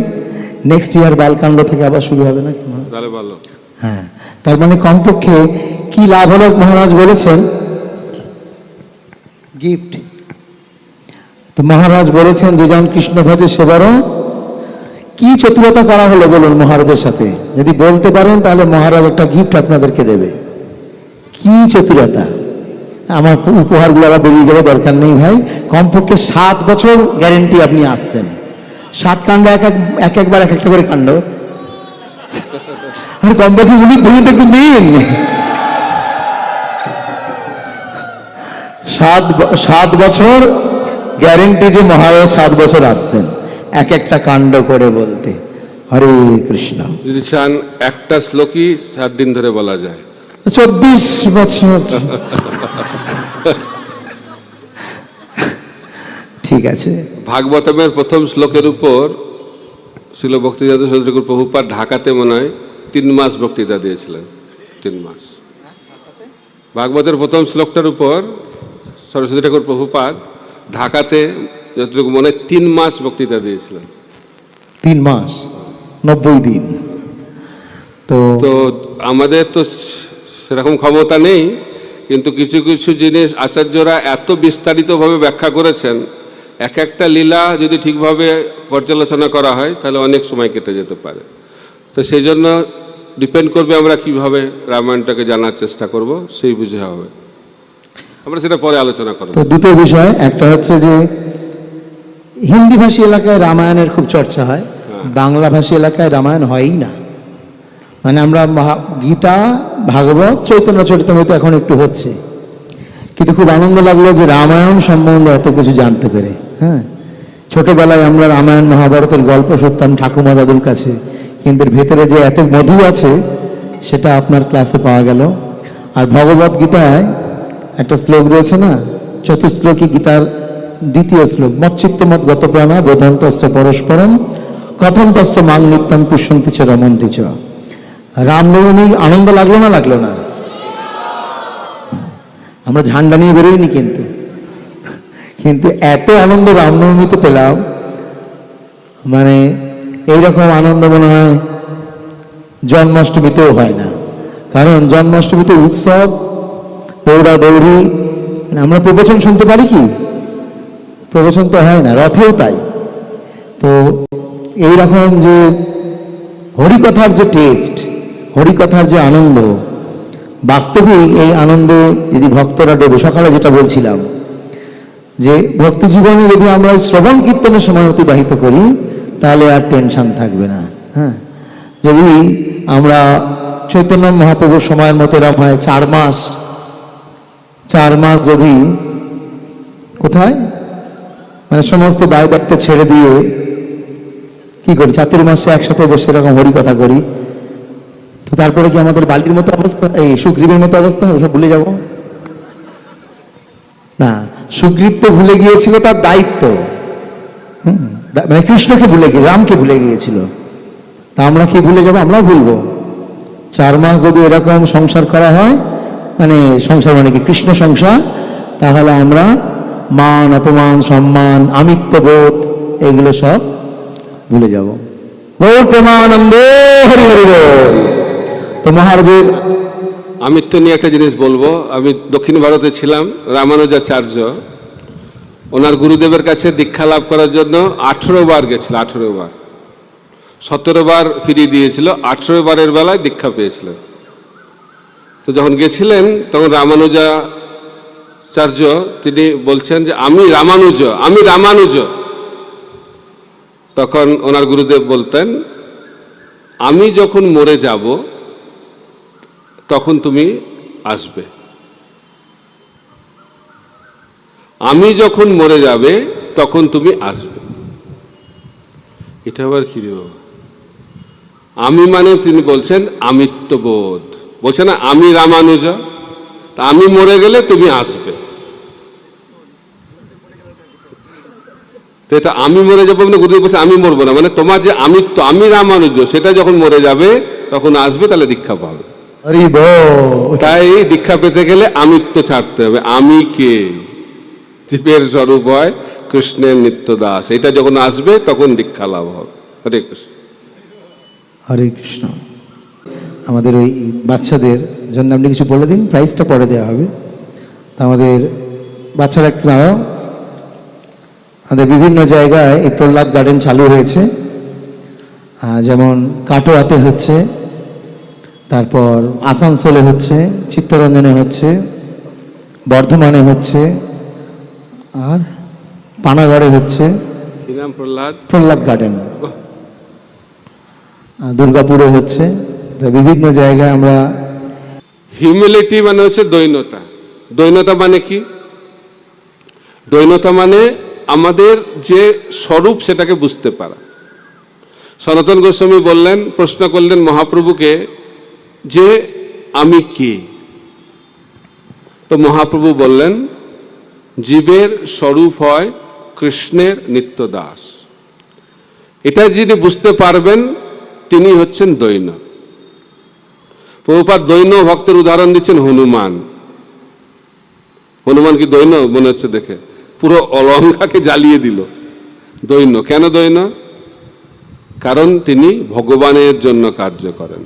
Speaker 2: নেক্সট ইয়ার বালকাণ্ড থেকে আবার শুরু হবে নাকি?
Speaker 1: তাহলে ভালো।
Speaker 2: হ্যাঁ, তার কমপক্ষে কি লাভ হলো মহারাজ বলেছেন? গিফট। তো মহারাজ বলেছেন যে যেমন কৃষ্ণ ভজে সেবারও কি চতুরতা করা হলো বলুন মহারাজের সাথে? যদি বলতে পারেন তাহলে মহারাজ একটা গিফট আপনাদেরকে দেবে। কি চতুরতা! আমার উপহারগুলো আবার বেরিয়ে যাবে, দরকার নেই ভাই। কমপক্ষে 7 বছর গ্যারেন্টি আপনি আসছেন। 7 কাণ্ড একবার এক একটা করে কাণ্ড, আর কমপক্ষে উনি ধরতে একটু দিন। 7 বছর গ্যারেন্টি যে মহারাজ 7 বছর আসছেন এক একটা কাণ্ড করে বলতে। হরে কৃষ্ণ।
Speaker 1: যদি চান একটা শ্লোকই 7 দিন ধরে বলা যায়।
Speaker 2: 24 বছর। ঠিক আছে।
Speaker 1: ভাগবতমের প্রথম শ্লোকের উপর শিল ভক্তিযাদব সরস্বতী ঠাকুর প্রভুপাদ ঢাকাতে মনে হয় 3 মাস বক্তৃতা দিয়েছিলেন। 3 মাস। ভাগবতের প্রথম শ্লোকটার উপর সরস্বতী ঠাকুর প্রভুপাদ ঢাকাতে যতটুকু মনে হয় 3 মাস বক্তৃতা দিয়েছিলেন।
Speaker 2: 3 মাস 90 দিন। তো
Speaker 1: তো আমাদের তো সেরকম ক্ষমতা নেই, কিন্তু কিছু কিছু জিনিস আচার্যরা এত বিস্তারিতভাবে ব্যাখ্যা করেছেন, এক একটা লীলা যদি ঠিকভাবে পর্যালোচনা করা হয় তাহলে অনেক সময় কেটে যেতে পারে। তো সেই জন্য ডিপেন্ড করবে আমরা কিভাবে রামায়ণটাকে জানার চেষ্টা করব, সেই বুঝে হবে। আমরা সেটা পরে আলোচনা করব।
Speaker 2: তো দুটো বিষয়, একটা হচ্ছে যে হিন্দি ভাষী এলাকায় রামায়ণের খুব চর্চা হয়, বাংলা ভাষী এলাকায় রামায়ণ হয়ই না। মানে আমরা গীতা, ভাগবত, চৈতন্য চরিতামৃত এখন একটু হচ্ছে, কিন্তু খুব আনন্দ লাগলো যে রামায়ণ সম্বন্ধে এত কিছু জানতে পেরে। হ্যাঁ, ছোটবেলায় আমরা রামায়ণ মহাভারতের গল্প শুনতাম ঠাকুমা দাদুর কাছে, কিন্তু এর ভেতরে যে এত মধু আছে সেটা আপনার ক্লাসে পাওয়া গেল। আর ভগবত গীতায় একটা শ্লোক রয়েছে না, চতুশ্লোকী গীতার 2য় শ্লোক, মচ্চিত্তমত গত প্রাণা বোধন্তস্য পরস্পরম কথন্তস্য মাং নিত্যম তুষ্যন্তি চ রমন্তি চ। রামনবমী আনন্দ লাগলো না লাগলো না? আমরা ঝান্ডা নিয়ে বেরোইনি, কিন্তু এত আনন্দ রামনবমীতে পেলাম, মানে এইরকম আনন্দ মনে হয় জন্মাষ্টমীতেও হয় না। কারণ জন্মাষ্টমীতে উৎসব, দৌড়াদৌড়ি, আমরা প্রবচন শুনতে পারি কি? প্রবচন তো হয় না, রথেও তাই। তো এইরকম যে হরিকথার যে টেস্ট, হরিকথার যে আনন্দ, বাস্তবিক এই আনন্দে যদি ভক্তরা ডোবে, সকালে যেটা বলছিলাম যে ভক্তি জীবনে যদি আমরা শ্রবণ কীর্তনের সময় অতিবাহিত করি তাহলে আর টেনশন থাকবে না। হ্যাঁ, যদি আমরা চৈতন্য মহাপ্রভুর সময়ের মতো এরকম হয় 4 মাস যদি কোথায় মানে সমস্ত দায় দায়িত্ব ছেড়ে দিয়ে কি করি, চাতুর্মাসে একসাথে বসে এরকম হরিকথা করি, তো তারপরে কি আমাদের বালির মতো অবস্থা, এই সুগ্রীবের মতো অবস্থা হবে, সব ভুলে যাব না? সুগ্রীব তো ভুলে গিয়েছিল তার দায়িত্ব, মানে কৃষ্ণকে ভুলে গিয়ে, রামকে ভুলে গিয়েছিল। তা আমরা কি ভুলে যাব? আমরাও ভুলবো। 4 মাস যদি এরকম সংসার করা হয়, মানে সংসার মানে কি কৃষ্ণ সংসার, তাহলে আমরা মান অপমান সম্মান আমিত্ববোধ এগুলো সব ভুলে যাব। গৌর প্রেমানন্দে হরি হরি বল। তো মহারাজের
Speaker 1: আমিত্ব নিয়ে একটা জিনিস বলবো। আমি দক্ষিণ ভারতে ছিলাম, রামানুজাচার্য ওনার গুরুদেবের কাছে দীক্ষা লাভ করার জন্য 18 বার গেছিল। 18 বার, 17 বার ফিরিয়ে দিয়েছিল, 18 বারের বেলায় দীক্ষা পেয়েছিলেন। তো যখন গেছিলেন তখন রামানুজাচার্য তিনি বলছেন যে আমি রামানুজ। তখন ওনার গুরুদেব বলতেন, আমি যখন মরে যাব তখন তুমি আসবে, আমি যখন মরে যাবে তখন তুমি আসবে। এটা আবার কি রে বাবা? আমি মানে তিনি বলছেন আমিত্ববোধ, বলছে না আমি রামানুজ, তা আমি মরে গেলে তুমি আসবে। তো এটা আমি মরে যাবো মানে গুরুদেব বলছে আমি মরবো না, মানে তোমার যে আমিত্ব, আমি রামানুজ, সেটা যখন মরে যাবে তখন আসবে, তাহলে দীক্ষা পাবে। তাই দীক্ষা পেতে গেলে আমিত্ব ছাড়তে হবে। আমি কে? জীবের স্বরূপ হয় কৃষ্ণের নিত্য দাস, এটা যখন আসবে তখন দীক্ষা লাভ হবে। হরে কৃষ্ণ।
Speaker 2: হরে কৃষ্ণ। আমাদের ওই বাচ্চাদের জন্য আপনি কিছু বলে দিন, প্রাইসটা পরে দেওয়া হবে। তা আমাদের বাচ্চারা একটু দাঁড়াও। আমাদের বিভিন্ন জায়গায় এই প্রহ্লাদ গার্ডেন চালু হয়েছে, যেমন কাটোয়াতে হচ্ছে, তারপর আসানসোলে হচ্ছে, চিত্তরঞ্জনে হচ্ছে, বর্ধমানে হচ্ছে, আর পানাগড়ে হচ্ছে প্রহ্লাদ গার্ডেন, দুর্গাপুরে হচ্ছে। বিভিন্ন জায়গায় আমরা
Speaker 1: হিউমিলিটি মানে হচ্ছে দৈন্যতা। দৈন্যতা মানে কি? দৈন্যতা মানে আমাদের যে স্বরূপ সেটাকে বুঝতে পারা। সনাতন গোস্বামী বললেন, প্রশ্ন করলেন মহাপ্রভুকে যে আমি কে? তো মহাপ্রভু বললেন, জীবের স্বরূপ হয় কৃষ্ণের নিত্য দাস। এটা যিনি বুঝতে পারবেন তিনি হচ্ছেন দৈন্য। প্রভুপাদ দৈন্য ভক্তের উদাহরণ দিচ্ছেন হনুমান। হনুমান কি দৈন্য মনে হচ্ছে দেখে? পুরো অলঙ্কাকে জ্বালিয়ে দিল। দৈন্য কেন দৈন্য? কারণ তিনি ভগবানের জন্য কার্য করেন।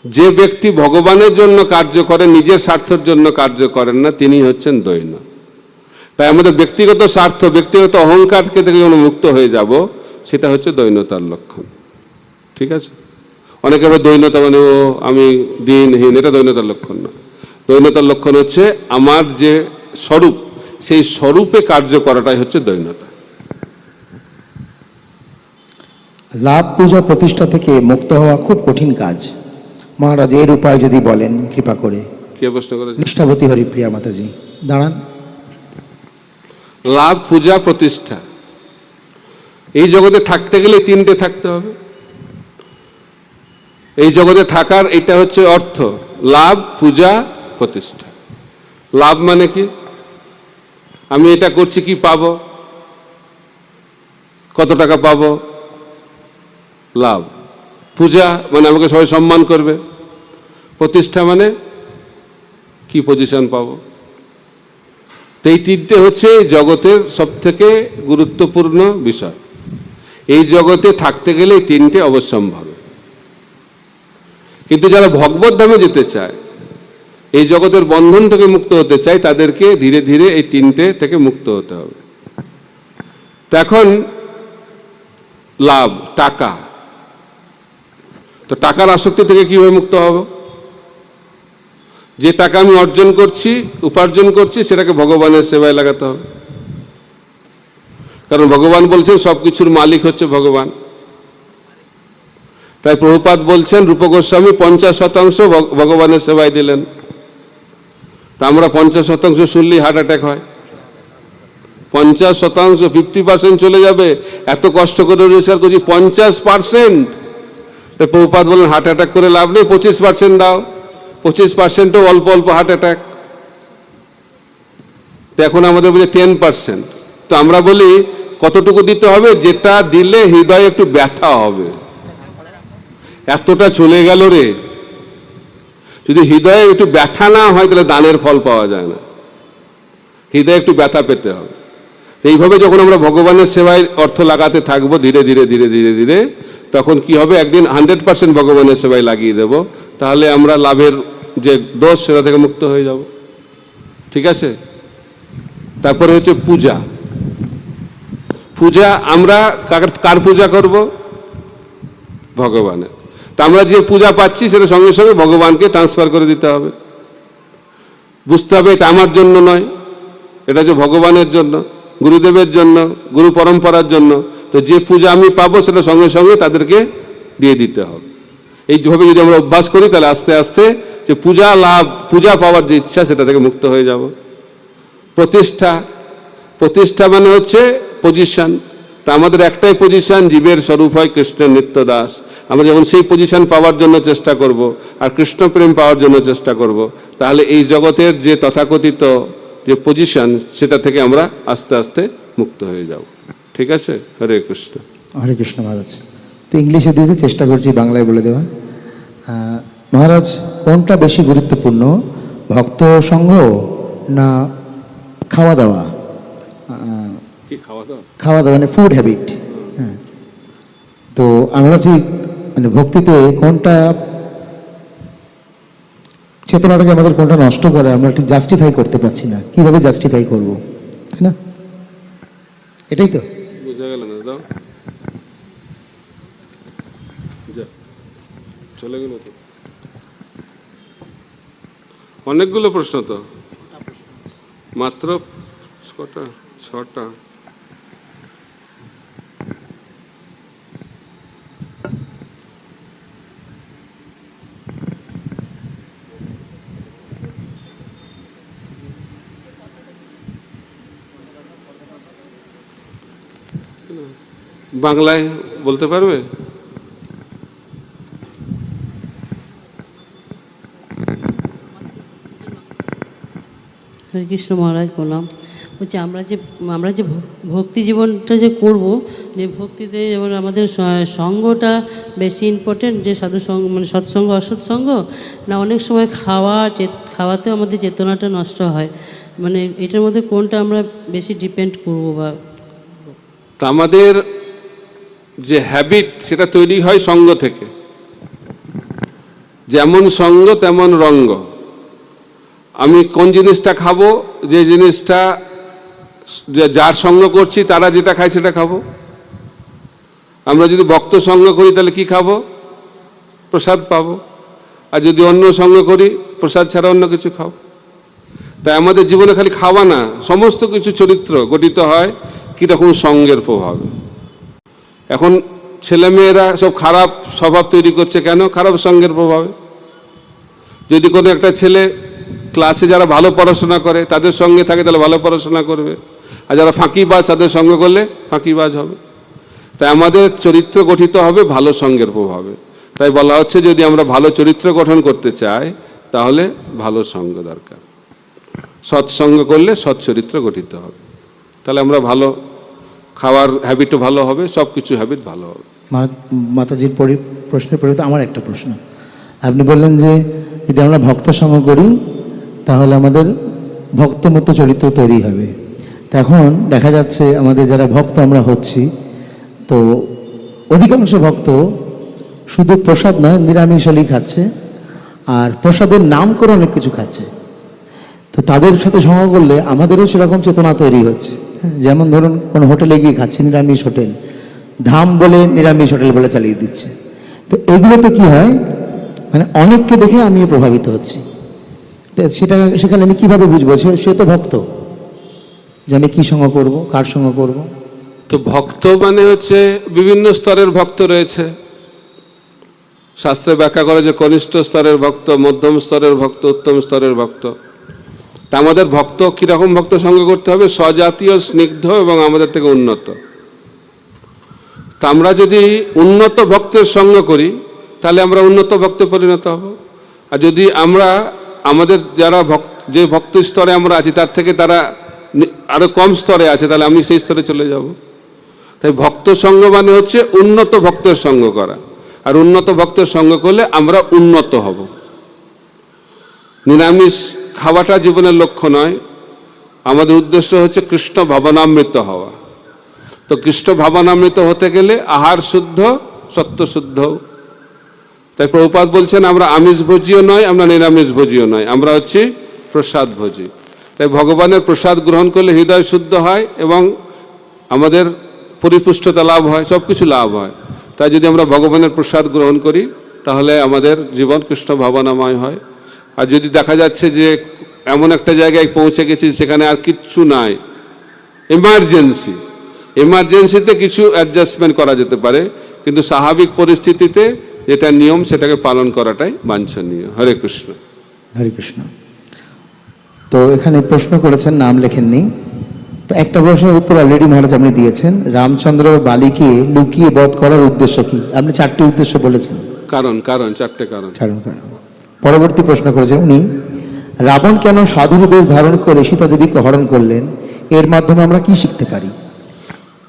Speaker 1: যে ব্যক্তি ভগবানের জন্য কার্য করেন, নিজের স্বার্থের জন্য কার্য করেন না, তিনি হচ্ছেন দৈন্য। তাই আমাদের ব্যক্তিগত স্বার্থ, ব্যক্তিগত অহংকারকে থেকে যখন মুক্ত হয়ে যাব, সেটা হচ্ছে দৈন্যতার লক্ষণ। ঠিক আছে? অনেকে আবার দৈন্যতা মানে ও আমি দিনহীন, এটা দৈন্যতার লক্ষণ না। দৈন্যতার লক্ষণ হচ্ছে আমার যে স্বরূপ, সেই স্বরূপে কার্য করাটাই হচ্ছে দৈন্যতা।
Speaker 2: লাভ পূজা প্রতিষ্ঠা থেকে মুক্ত হওয়া খুব কঠিন কাজ। মহারাজ এর উপায় যদি বলেন কৃপা করে।
Speaker 1: কে প্রশ্ন করেছে?
Speaker 2: নিষ্ঠাবতী হরিপ্রিয়া মাতাজি, দাঁড়ান।
Speaker 1: লাভ পূজা প্রতিষ্ঠা, এই জগতে থাকতে গেলে তিনটে থাকতে হবে। এই জগতে থাকার এটা হচ্ছে অর্থ, লাভ পূজা প্রতিষ্ঠা। লাভ মানে কি? আমি এটা করছি কি পাবো, কত টাকা পাবো, লাভ। পূজা মানে আমাকে সবাই সম্মান করবে। প্রতিষ্ঠা মানে কি পজিশন পাবো। তো এই তিনটে হচ্ছে জগতের সব থেকে গুরুত্বপূর্ণ বিষয়। এই জগতে থাকতে গেলে এই তিনটে অবশ্যম্ভাবী। কিন্তু যারা ভগবত ধামে যেতে চায়, এই জগতের বন্ধন থেকে মুক্ত হতে চায়, তাদেরকে ধীরে ধীরে এই তিনটে থেকে মুক্ত হতে হবে। তো এখন লাভ, টাকা, তো টাকার আসক্তি থেকে কিভাবে মুক্ত হব? যে টাকা আমি অর্জন করছি, উপার্জন করছি, সেটাকে ভগবানের সেবায় লাগাতে হবে। কারণ ভগবান বলছেন সবকিছুর মালিক হচ্ছে ভগবান। তাই প্রভুপাদ বলছেন, রূপ গোস্বামী 50% ভগবানের সেবায় দিলেন। তা আমরা 50% শুনলেই হার্ট অ্যাটাক হয়। 50%, 50% চলে যাবে, এত কষ্ট করে রোজগার করছি 50%। তাই প্রভুপাদ বললেন হার্ট অ্যাটাক করে লাভ নেই, 25% দাও। 25%ও অল্প অল্প হার্ট অ্যাটাক। তো এখন আমাদের বলি 10%। তো আমরা বলি কতটুকু দিতে হবে? যেটা দিলে হৃদয়ে একটু ব্যথা হবে। এতটা চলে গেল রে। যদি হৃদয়ে একটু ব্যথা না হয় তাহলে দানের ফল পাওয়া যায় না। হৃদয়ে একটু ব্যথা পেতে হবে। এইভাবে যখন আমরা ভগবানের সেবায় অর্থ লাগাতে থাকবো ধীরে ধীরে ধীরে ধীরে ধীরে, তখন কি হবে? একদিন 100% ভগবানের সেবায় লাগিয়ে দেব। তাহলে আমরা লাভের যে দোষ, সেটা থেকে মুক্ত হয়ে যাব। ঠিক আছে? তারপরে হচ্ছে পূজা। পূজা আমরা কার পূজা করব? ভগবানের। তা আমরা যে পূজা পাচ্ছি সেটা সঙ্গে সঙ্গে ভগবানকে ট্রান্সফার করে দিতে হবে। বুঝতে হবে এটা আমার জন্য নয়, এটা যে ভগবানের জন্য, গুরুদেবের জন্য, গুরু পরম্পরার জন্য। তো যে পূজা আমি পাবো সেটা সঙ্গে সঙ্গে তাদেরকে দিয়ে দিতে হবে। এইভাবে যদি আমরা অভ্যাস করি তাহলে আস্তে আস্তে যে পূজা লাভ, পূজা পাওয়ার যে ইচ্ছা, সেটা থেকে মুক্ত হয়ে যাব। প্রতিষ্ঠা, প্রতিষ্ঠা মানে হচ্ছে পজিশন। তা আমাদের একটাই পজিশন, জীবের স্বরূপ হয় কৃষ্ণের নিত্য দাস। আমরা যখন সেই পজিশন পাওয়ার জন্য চেষ্টা করব আর কৃষ্ণ প্রেম পাওয়ার জন্য চেষ্টা করব, তাহলে এই জগতের যে তথাকথিত যে পজিশন, সেটা থেকে আমরা আস্তে আস্তে মুক্ত হয়ে যাব। ঠিক আছে? হরে কৃষ্ণ।
Speaker 2: হরে কৃষ্ণ মহারাজ। তো ইংলিশে দিয়েছে, চেষ্টা করছি বাংলায় বলে দেওয়া। মহারাজ, কোনটা বেশি গুরুত্বপূর্ণ, ভক্ত সঙ্গ না খাওয়া দাওয়া?
Speaker 1: কি খাওয়া দাওয়া?
Speaker 2: খাওয়া দাওয়া মানে ফুড হ্যাবিট। হ্যাঁ, তো আমরা ঠিক মানে ভক্তিতে কোনটা চেতনাটাকে আমাদের কোনটা নষ্ট করে আমরা ঠিক জাস্টিফাই করতে পারছি না। কিভাবে জাস্টিফাই করব, তাই না? এটাই তো
Speaker 1: বুঝা গেল না? দাও, চলে গেল তো। অনেকগুলো প্রশ্ন তো, মাত্র কটা? 6টা। বাংলায় বলতে পারবে?
Speaker 3: হরে কৃষ্ণ মহারাজ প্রণাম। বলছি আমরা যে ভক্তি জীবনটা যে করব, যে ভক্তিতে যেমন আমাদের সঙ্গটা বেশি ইম্পর্টেন্ট, যে সাধু সঙ্গ মানে সৎসঙ্গ অসৎসঙ্গ, না অনেক সময় খাওয়াতেও আমাদের চেতনাটা নষ্ট হয়, মানে এটার মধ্যে কোনটা আমরা বেশি ডিপেন্ড করবো? বা
Speaker 1: তা আমাদের যে হ্যাবিট সেটা তৈরি হয় সঙ্গ থেকে। যেমন সঙ্গ তেমন রঙ্গ। আমি কোন জিনিসটা খাবো, যে জিনিসটা যার সঙ্গ করছি তারা যেটা খায় সেটা খাবো। আমরা যদি ভক্ত সঙ্গ করি তাহলে কি খাবো? প্রসাদ পাবো। আর যদি অন্য সঙ্গ করি, প্রসাদ ছাড়া অন্য কিছু খাবো। তাই আমাদের জীবনে খালি খাওয়া না, সমস্ত কিছু চরিত্র গঠিত হয় কীরকম সঙ্গের প্রভাবে। এখন ছেলেমেয়েরা সব খারাপ স্বভাব তৈরি করছে কেন? খারাপ সঙ্গের প্রভাবে। যদি কোনো একটা ছেলে ক্লাসে যারা ভালো পড়াশোনা করে তাদের সঙ্গে থাকে তাহলে ভালো পড়াশোনা করবে, আর যারা ফাঁকিবাজ তাদের সঙ্গে করলে ফাঁকিবাজ হবে। তাই আমাদের চরিত্র গঠিত হবে ভালো সঙ্গের প্রভাবে। তাই বলা হচ্ছে যদি আমরা ভালো চরিত্র গঠন করতে চাই তাহলে ভালো সঙ্গ দরকার। সৎসঙ্গ করলে সৎ চরিত্র গঠিত হবে, তাহলে আমরা ভালো খাওয়ার হ্যাবিটও ভালো হবে, সব কিছু হ্যাবিট ভালো হবে।
Speaker 2: মাতাজির প্রশ্নের পরিবর্তে আমার একটা প্রশ্ন। আপনি বললেন যে যদি আমরা ভক্ত সঙ্গ করি তাহলে আমাদের ভক্তমতো চরিত্র তৈরি হবে। তা এখন দেখা যাচ্ছে আমাদের যারা ভক্ত আমরা হচ্ছি, তো অধিকাংশ ভক্ত শুধু প্রসাদ নয় নিরামিষ হলেই খাচ্ছে, আর প্রসাদের নাম করে অনেক কিছু খাচ্ছে। তো তাদের সাথে সঙ্গ করলে আমাদেরও সেরকম চেতনা তৈরি হচ্ছে। যেমন ধরুন কোনো হোটেলে গিয়ে খাচ্ছি, নিরামিষ হোটেল, ধাম বলে নিরামিষ হোটেল বলে চালিয়ে দিচ্ছে। তো এগুলোতে কি হয়, মানে অনেককে দেখে আমিও প্রভাবিত হচ্ছি। সেখানে আমি কিভাবে বুঝবো সে তো ভক্ত, যে আমি কি সঙ্গ করব, কার সঙ্গ করব?
Speaker 1: তো ভক্ত মানে হচ্ছে বিভিন্ন স্তরের ভক্ত রয়েছে। শাস্ত্রে ব্যাখ্যা করে যে কনিষ্ঠ স্তরের ভক্ত, মধ্যম স্তরের ভক্ত, উত্তম স্তরের ভক্ত। তা আমাদের ভক্ত কিরকম ভক্ত সঙ্গ করতে হবে? স্বজাতীয়, স্নিগ্ধ এবং আমাদের থেকে উন্নত। তা আমরা যদি উন্নত ভক্তের সঙ্গ করি তাহলে আমরা উন্নত ভক্তে পরিণত হব। আর যদি আমরা আমাদের যারা যে ভক্ত স্তরে আমরা আছি তার থেকে তারা আরো কম স্তরে আছে, তাহলে আমি সেই স্তরে চলে যাব। তাই ভক্ত সঙ্গ মানে হচ্ছে উন্নত ভক্তের সঙ্গ করা, আর উন্নত ভক্তের সঙ্গ করলে আমরা উন্নত হব। নিরামিষ খাওয়াটা জীবনের লক্ষ্য নয়, আমাদের উদ্দেশ্য হচ্ছে কৃষ্ণ ভাবনামৃত হওয়া। তো কৃষ্ণ ভাবনামৃত হতে গেলে আহার শুদ্ধ, সত্য শুদ্ধ। তাই প্রভুপাদ বলছেন আমরা আমিষ ভোজীও নয়, আমরা নিরামিষ ভোজীও নয়, আমরা হচ্ছি প্রসাদ ভোজী। তাই ভগবানের প্রসাদ গ্রহণ করলে হৃদয় শুদ্ধ হয় এবং আমাদের পরিপুষ্টতা লাভ হয়, সব কিছু লাভ হয়। তাই যদি আমরা ভগবানের প্রসাদ গ্রহণ করি তাহলে আমাদের জীবন কৃষ্ণ ভাবনাময় হয়। আর যদি দেখা যাচ্ছে যে এমন একটা জায়গায় পৌঁছে গেছি সেখানে আর কিচ্ছু নাই, এমার্জেন্সিতে কিছু অ্যাডজাস্টমেন্ট করা যেতে পারে, কিন্তু স্বাভাবিক পরিস্থিতিতে যেটা নিয়ম সেটাকে পালন করাটাই বাঞ্ছনীয়। হরে কৃষ্ণ।
Speaker 2: হরে কৃষ্ণ। তো এখানে প্রশ্ন করেছেন, নাম লেখেননি। তো একটা প্রশ্নের উত্তর অলরেডি মহারাজ আপনি দিয়েছেন। রামচন্দ্র বালিকে লুকিয়ে বধ করার উদ্দেশ্য কি? আপনি 4টি উদ্দেশ্য বলেছেন।
Speaker 1: চারটে কারণ।
Speaker 2: পরবর্তী প্রশ্ন করেছেন উনি, রাবণ কেন সাধুর বেশ ধারণ করে সীতা দেবীকে হরণ করলেন? এর মাধ্যমে আমরা কি শিখতে পারি?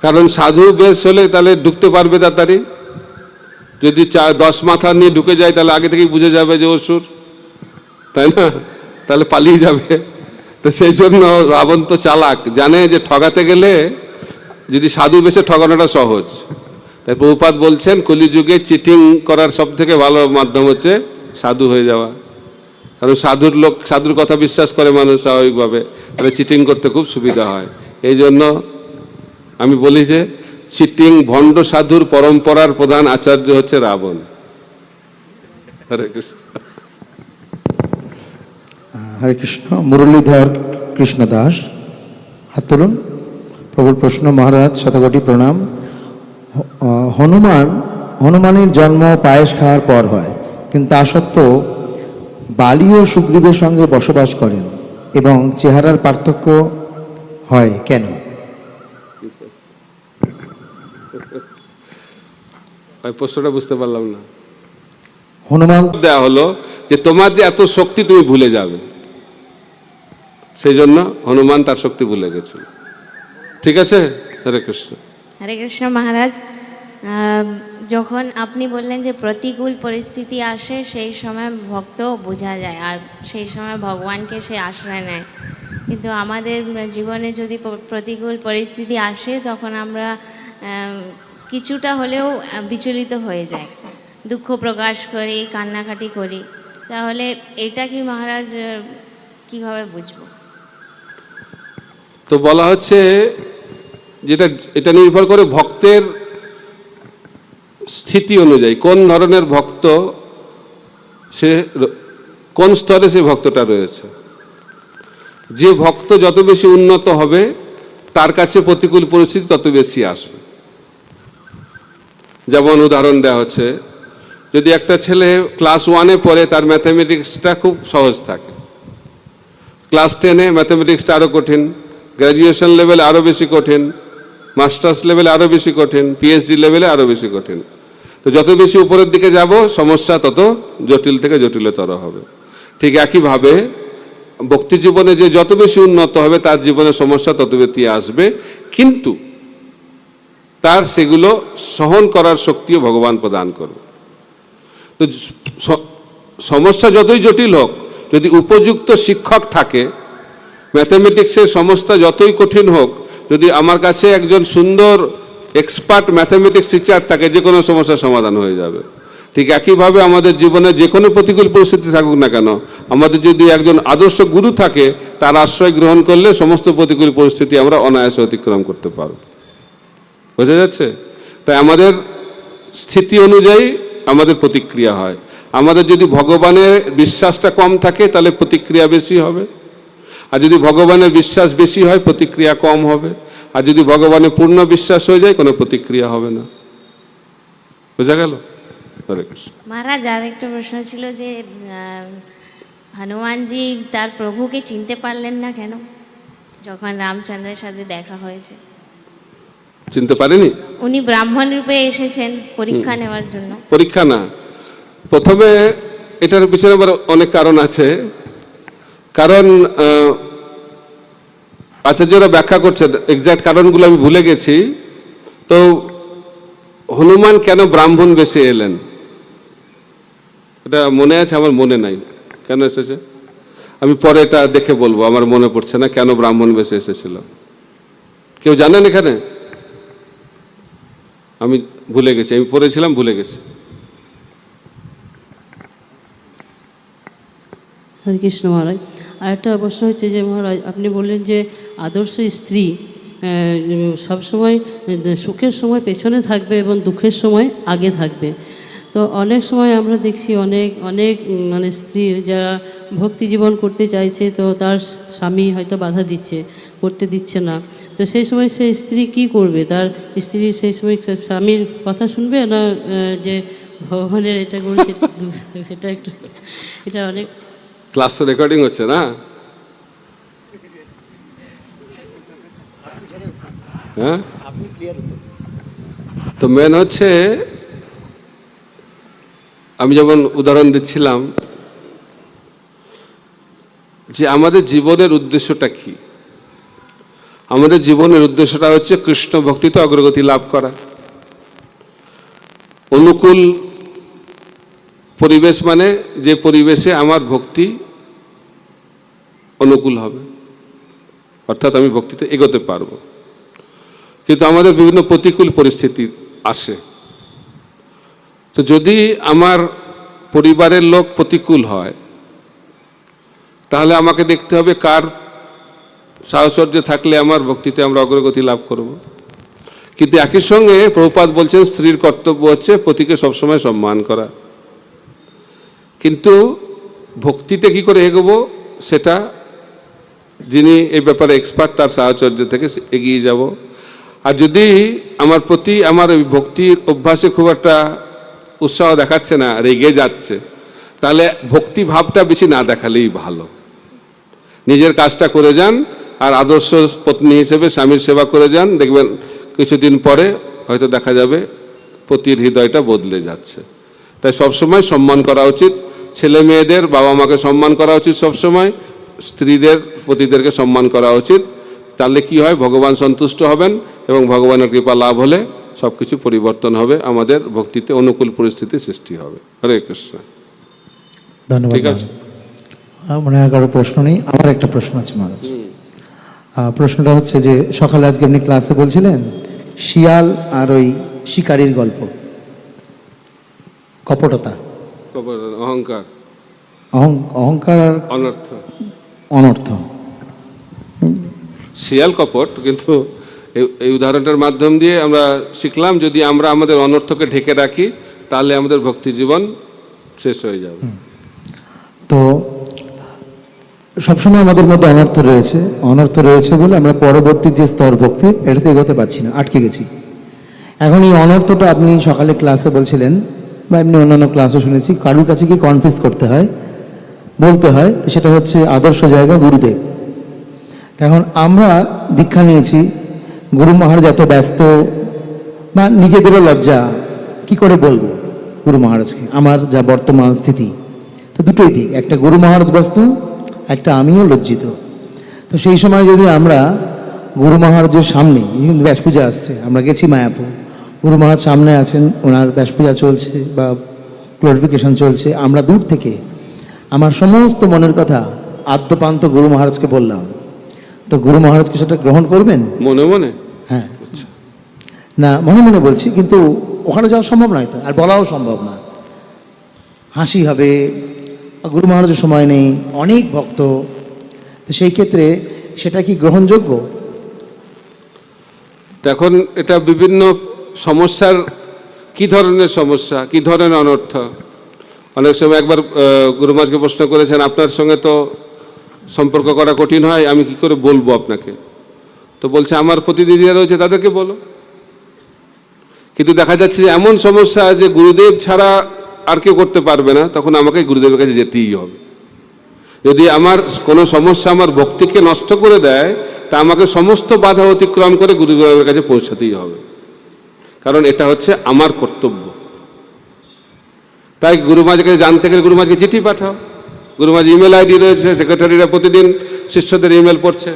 Speaker 1: কারণ সাধু বেশ হলে তাহলে ঢুকতে পারবে তাড়াতাড়ি। যদি 10 মাথা নিয়ে ঢুকে যায় তাহলে আগে থেকেই বুঝে যাবে যে অসুর, তাই না? তাহলে পালিয়ে যাবে। তো সেই জন্য রাবণ তো চালাক, জানে যে ঠগাতে গেলে যদি সাধু বেশে ঠগানোটা সহজ। তাই প্রভুপাদ বলছেন কলিযুগে চিটিং করার সব থেকে ভালো মাধ্যম হচ্ছে সাধু হয়ে যাওয়া। কারণ সাধুর কথা বিশ্বাস করে মানুষ স্বাভাবিকভাবে, তাহলে চিটিং করতে খুব সুবিধা হয়। এই জন্য আমি বলি যে চিটিং ভণ্ড সাধুর পরম্পরার প্রধান আচার্য হচ্ছে রাবণ। হরে কৃষ্ণ।
Speaker 2: হরে কৃষ্ণ। মুরলীধর কৃষ্ণ দাস, হাত তুলুন। প্রভুর প্রশ্ন। মহারাজ শতকোটি প্রণাম। হনুমানের জন্ম পায়েস খাওয়ার পর হয়, কিন্তু তা সত্ত্বেও বালি ও সুগ্রীবের সঙ্গে বসবাস করেন এবং চেহারার পার্থক্য হয় কেন?
Speaker 1: ওই প্রশ্নটা বুঝতে পারলাম না।
Speaker 2: হনুমান
Speaker 1: দেওয়া হলো যে তোমার যে এত শক্তি তুমি ভুলে যাবে, সেই জন্য হনুমান তার শক্তি ভুলে গেছিল। ঠিক আছে, হরে কৃষ্ণ।
Speaker 4: হরে কৃষ্ণ মহারাজ, যখন আপনি বললেন যে প্রতিকূল পরিস্থিতি আসে সেই সময় ভক্ত বোঝা যায় আর সেই সময় ভগবানকে সে আশ্রয় নেয়, কিন্তু আমাদের জীবনে যদি প্রতিকূল পরিস্থিতি আসে তখন আমরা কিছুটা হলেও বিচলিত হয়ে যাই, দুঃখ প্রকাশ করি, কান্নাকাটি করি, তাহলে এটা কি মহারাজ কিভাবে বুঝবো?
Speaker 1: তো বলা হচ্ছে যেটা এটা নির্ভর করে ভক্তের স্থিতি অনুযায়ী, কোন ধরনের ভক্ত, সে কোন স্তরে সে ভক্তটা রয়েছে। যে ভক্ত যত বেশি উন্নত হবে তার কাছে প্রতিকূল পরিস্থিতি তত বেশি আসবে। যেমন উদাহরণ দেওয়া হচ্ছে, যদি একটা ছেলে ক্লাস 1-এ পড়ে, তার ম্যাথামেটিক্সটা খুব সহজ থাকে, ক্লাস 10-এ ম্যাথামেটিক্সটা আরও কঠিন, গ্র্যাজুয়েশন লেভেলে আরও বেশি কঠিন, মাস্টার্স লেভেলে আরও বেশি কঠিন, পিএইচডি লেভেলে আরও বেশি কঠিন। তো যত বেশি উপরের দিকে যাব সমস্যা তত জটিল থেকে জটিলতর হবে। ঠিক একইভাবে ভক্তি জীবনে যে যত বেশি উন্নত হবে তার জীবনে সমস্যা তত বেশি আসবে, কিন্তু তার সেগুলো সহন করার শক্তিও ভগবান প্রদান করবে। তো সমস্যা যতই জটিল হোক, যদি উপযুক্ত শিক্ষক থাকে, ম্যাথামেটিক্সের সমস্যা যতই কঠিন হোক, যদি আমার কাছে একজন সুন্দর এক্সপার্ট ম্যাথামেটিক্স টিচার থাকে, যে কোনো সমস্যার সমাধান হয়ে যাবে। ঠিক একইভাবে আমাদের জীবনে যে কোনো প্রতিকূল পরিস্থিতি থাকুক না কেন, আমাদের যদি একজন আদর্শ গুরু থাকে, তার আশ্রয় গ্রহণ করলে সমস্ত প্রতিকূল পরিস্থিতি আমরা অনায়াসে অতিক্রম করতে পারব। বোঝা যাচ্ছে? তাই আমাদের স্থিতি অনুযায়ী আমাদের প্রতিক্রিয়া হয়। আমাদের যদি ভগবানের বিশ্বাসটা কম থাকে তাহলে প্রতিক্রিয়া বেশি হবে, আর যদি ভগবানের বিশ্বাস বেশি হয় প্রতিক্রিয়া কম হবে, আর যদি ভগবানের পূর্ণ বিশ্বাস হয়ে যায় কোনো প্রতিক্রিয়া হবে না। বোঝা গেল? হরে কৃষ্ণ।
Speaker 4: মহারাজ, আর একটা প্রশ্ন ছিল যে হনুমানজি তার প্রভুকে চিনতে পারলেন না কেন যখন রামচন্দ্রের সাথে দেখা হয়েছে?
Speaker 1: চিনতে পারেনি?
Speaker 4: উনি ব্রাহ্মণ রূপে এসেছেন পরীক্ষা নেওয়ার জন্য।
Speaker 1: পরীক্ষা না, প্রথমে এটার পিছনে আবার অনেক কারণ আছে। কারণ আচার্যরা ব্যাখ্যা করছেন, এক্সাক্ট কারণগুলো আমি ভুলে গেছি। তো হনুমান কেন ব্রাহ্মণ বেশে এলেন এটা মনে আছে, আমার মনে নাই কেন এসেছে। আমি পরে এটা দেখে বলবো, আমার মনে পড়ছে না কেন ব্রাহ্মণ বেশে এসেছিল। কেউ জানেন এখানে? আমি ভুলে গেছি, আমি পড়েছিলাম, ভুলে গেছি।
Speaker 3: হরে কৃষ্ণ মহারাজ। আর একটা প্রশ্ন হচ্ছে যে মহারাজ, আপনি বললেন যে আদর্শ স্ত্রী সবসময় সুখের সময় পেছনে থাকবে এবং দুঃখের সময় আগে থাকবে। তো অনেক সময় আমরা দেখছি অনেক অনেক মানে স্ত্রী যারা ভক্তি জীবন করতে চাইছে, তো তার স্বামী হয়তো বাধা দিচ্ছে, করতে দিচ্ছে না। তো সেই সময় সেই স্ত্রী কি করবে? তার স্ত্রী সেই সময় স্বামীর কথা শুনবে না যে ভগবানের এটা করেছে সেটা একটু, এটা অনেক
Speaker 1: ক্লাস রেকর্ডিং হচ্ছে না? হ্যাঁ, তো মেন হচ্ছে, আমি যেমন উদাহরণ দিচ্ছিলাম যে আমাদের জীবনের উদ্দেশ্যটা কি। আমাদের জীবনের উদ্দেশ্যটা হচ্ছে কৃষ্ণ ভক্তিতে অগ্রগতি লাভ করা। অনুকূল পরিবেশ মানে যে পরিবেশে আমার ভক্তি অনুকূল হবে, অর্থাৎ আমি ভক্তিতে এগোতে পারবো। কিন্তু আমাদের বিভিন্ন প্রতিকূল পরিস্থিতি আসে। তো যদি আমার পরিবারের লোক প্রতিকূল হয়, তাহলে আমাকে দেখতে হবে কার সাহচর্য থাকলে আমার ভক্তিতে আমরা অগ্রগতি লাভ করব। কিন্তু একই সঙ্গে প্রভুপাদ বলছেন স্ত্রীর কর্তব্য হচ্ছে পতিকে সবসময় সম্মান করা। কিন্তু ভক্তিতে কি করে এগোবো সেটা যিনি এই ব্যাপারে এক্সপার্ট তার সাহচর্য থেকে এগিয়ে যাব। আর যদি আমার প্রতি আমার ওই ভক্তির অভ্যাসে খুব একটা উৎসাহ দেখাচ্ছে না, রেগে যাচ্ছে, তাহলে ভক্তি ভাবটা বেশি না দেখালেই ভালো। নিজের কাজটা করে যান আর আদর্শ পত্নী হিসেবে স্বামীর সেবা করে যান, দেখবেন কিছুদিন পরে হয়তো দেখা যাবে পতির হৃদয়টা বদলে যাচ্ছে। তাই সবসময় সম্মান করা উচিত, ছেলে মেয়েদের বাবা মাকে সম্মান করা উচিত, সবসময় স্ত্রীদের পতিদেরকে সম্মান করা উচিত। তাহলে কি হয়, ভগবান সন্তুষ্ট হবেন এবং ভগবানের কৃপা লাভ হলে সব কিছু পরিবর্তন হবে, আমাদের ভক্তিতে অনুকূল পরিস্থিতি সৃষ্টি হবে। হরে কৃষ্ণ।
Speaker 2: ধন্যবাদ।
Speaker 1: ঠিক আছে।
Speaker 2: মনে হয় কারো প্রশ্ন নেই, আমার একটা প্রশ্ন আছে মহারাজ। প্রশ্নটা হচ্ছে যে সকালে আজকে আপনি ক্লাসে বলছিলেন শিয়াল আর ওই শিকারীর গল্প, কপটতা,
Speaker 1: অহংকার,
Speaker 2: অহংকার আর
Speaker 1: অনর্থ।
Speaker 2: অনর্থ।
Speaker 1: শিয়াল কপট, কিন্তু এই উদাহরণটার মাধ্যম দিয়ে আমরা শিখলাম যদি আমরা আমাদের অনর্থকে ঢেকে রাখি তাহলে আমাদের ভক্তি জীবন শেষ হয়ে যাবে।
Speaker 2: তো সবসময় আমাদের মধ্যে অনর্থ রয়েছে বলে আমরা পরবর্তী যে স্তর ভক্তি এটাতে এগোতে পারছি না, আটকে গেছি। এখন এই অনর্থটা আপনি সকালে ক্লাসে বলছিলেন বা এমনি অন্যান্য ক্লাসও শুনেছি, কারুর কাছে কি কনফিউজ করতে হয়, বলতে হয়, সেটা হচ্ছে আদর্শ জায়গা গুরুদেব। এখন আমরা দীক্ষা নিয়েছি, গুরু মহারাজ এত ব্যস্ত বা নিজেদেরও লজ্জা, কি করে বলবো গুরু মহারাজকে আমার যা বর্তমান স্থিতি। তো দুটোই দিক, একটা গুরু মহারাজ ব্যস্ত, একটা আমিও লজ্জিত। তো সেই সময় যদি আমরা গুরু মহারাজের সামনে, ব্যাস পূজা আসছে, আমরা গেছি মায়াপুর, গুরু মহারাজ সামনে আছেন, ওনার ব্যাস পূজা চলছে বা গ্লোরিফিকেশন চলছে, আমরা দূর থেকে আমার সমস্ত মনের কথা আদ্যপান্ত গুরু মহারাজকে বললাম, তো গুরু মহারাজকে সেটা গ্রহণ করবেন?
Speaker 1: মনে মনে?
Speaker 2: হ্যাঁ, না মনে মনে বলছি, কিন্তু ওখানে যাওয়া সম্ভব নয় তো, আর বলাও সম্ভব না, হাসি হবে, গুরু মহারাজের সময় নেই, অনেক ভক্ত। তো সেই ক্ষেত্রে সেটা কি গ্রহণযোগ্য?
Speaker 1: এখন এটা বিভিন্ন সমস্যার, কি ধরনের সমস্যা, কি ধরনের অনর্থ। অনেক সময় একবার গুরু মহারাজকে প্রশ্ন করেছেন, আপনার সঙ্গে তো সম্পর্ক করা কঠিন হয়, আমি কি করে বলবো আপনাকে? তো বলছে আমার প্রতিনিধিরা রয়েছে, তাদেরকে বলো। কিন্তু দেখা যাচ্ছে যে এমন সমস্যা যে গুরুদেব ছাড়া আর কেউ করতে পারবে না, তখন আমাকে গুরুদেবের কাছে যেতেই হবে। যদি আমার কোনো সমস্যা আমার ভক্তিকে নষ্ট করে দেয়, তা আমাকে সমস্ত বাধা অতিক্রম করে গুরুদেবের কাছে পৌঁছাতেই হবে, কারণ এটা হচ্ছে আমার কর্তব্য। তাই গুরু মহারাজের কাছে জানতে গেলে গুরু মহারাজকে চিঠি পাঠাও। গুরু মহারাজ ইমেল আইডি রয়েছে, সেক্রেটারিরা প্রতিদিন শিষ্যদের ইমেল পড়ছে,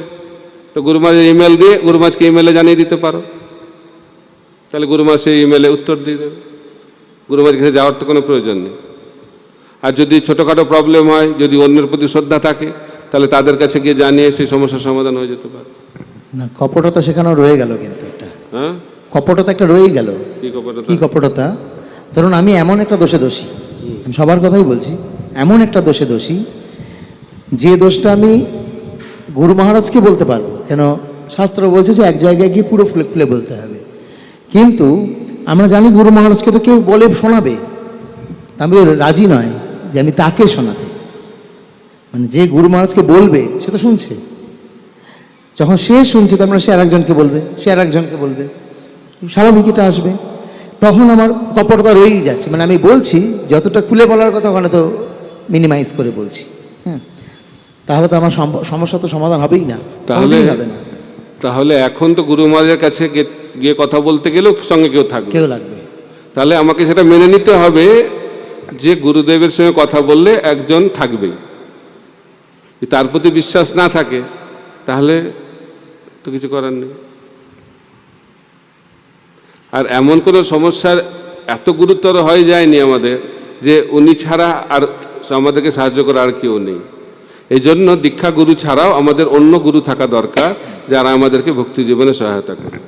Speaker 1: তো গুরু মহারাজের ইমেল দিয়ে গুরু মহারাজকে ইমেলে জানিয়ে দিতে পারো, তাহলে গুরু মহারাজ সেই ইমেলে উত্তর দিয়ে দেবে। গুরু মহারাজের কাছে যাওয়ার তো কোনো প্রয়োজন নেই। আর যদি ছোটোখাটো প্রবলেম হয়, যদি অন্যের প্রতি শ্রদ্ধা থাকে, তাহলে তাদের কাছে গিয়ে জানিয়ে সেই সমস্যার সমাধান হয়ে যেতে পারে।
Speaker 2: না, কপটতা সেখানেও রয়ে গেল, কিন্তু একটা
Speaker 1: হ্যাঁ,
Speaker 2: কপটতা একটা রয়েই গেল।
Speaker 1: কি কপটতা?
Speaker 2: কি কপটতা? ধরুন আমি এমন একটা দোষে দোষী, আমি সবার কথাই বলছি, এমন একটা দোষে দোষী যে দোষটা আমি গুরু মহারাজকে বলতে পারবো, কেন শাস্ত্র বলছে যে এক জায়গায় গিয়ে পুরো খুলে খুলে বলতে হবে। কিন্তু আমরা জানি গুরু মহারাজকে তো কেউ বলে শোনাবে, আমি তো রাজি নয় যে আমি তাকে শোনাতে, মানে যে গুরু মহারাজকে বলবে সে তো শুনছে, যখন সে শুনছে তার মানে সে আরেকজনকে বলবে, সে আরেকজনকে বলবে, স্বাভাবিক এটা আসবে। তখন আমার কপটতা রয়েই যাচ্ছে, মানে আমি বলছি যতটা খুলে বলার কথা ওখানে তো মিনিমাইজ করে বলছি। হ্যাঁ, তাহলে তো আমার সমস্যা তো সমাধান হবেই না,
Speaker 1: তাহলে
Speaker 2: হবে না।
Speaker 1: তাহলে এখন তো গুরু মহারাজের কাছে গিয়ে কথা বলতে গেলেও সঙ্গে কেউ থাকবে,
Speaker 2: কেউ লাগবে।
Speaker 1: তাহলে আমাকে সেটা মেনে নিতে হবে যে গুরুদেবের সঙ্গে কথা বললে একজন থাকবেই। তার প্রতি বিশ্বাস না থাকে তাহলে তো কিছু করার নেই। আর এমন কোনো সমস্যার এত গুরুতর হয়ে যায়নি আমাদের যে উনি ছাড়া আর আমাদেরকে সাহায্য করার আর কেউ নেই। এই জন্য দীক্ষা গুরু ছাড়াও আমাদের অন্য গুরু থাকা দরকার, যারা আমাদেরকে ভক্তি জীবনে সহায়তা করে।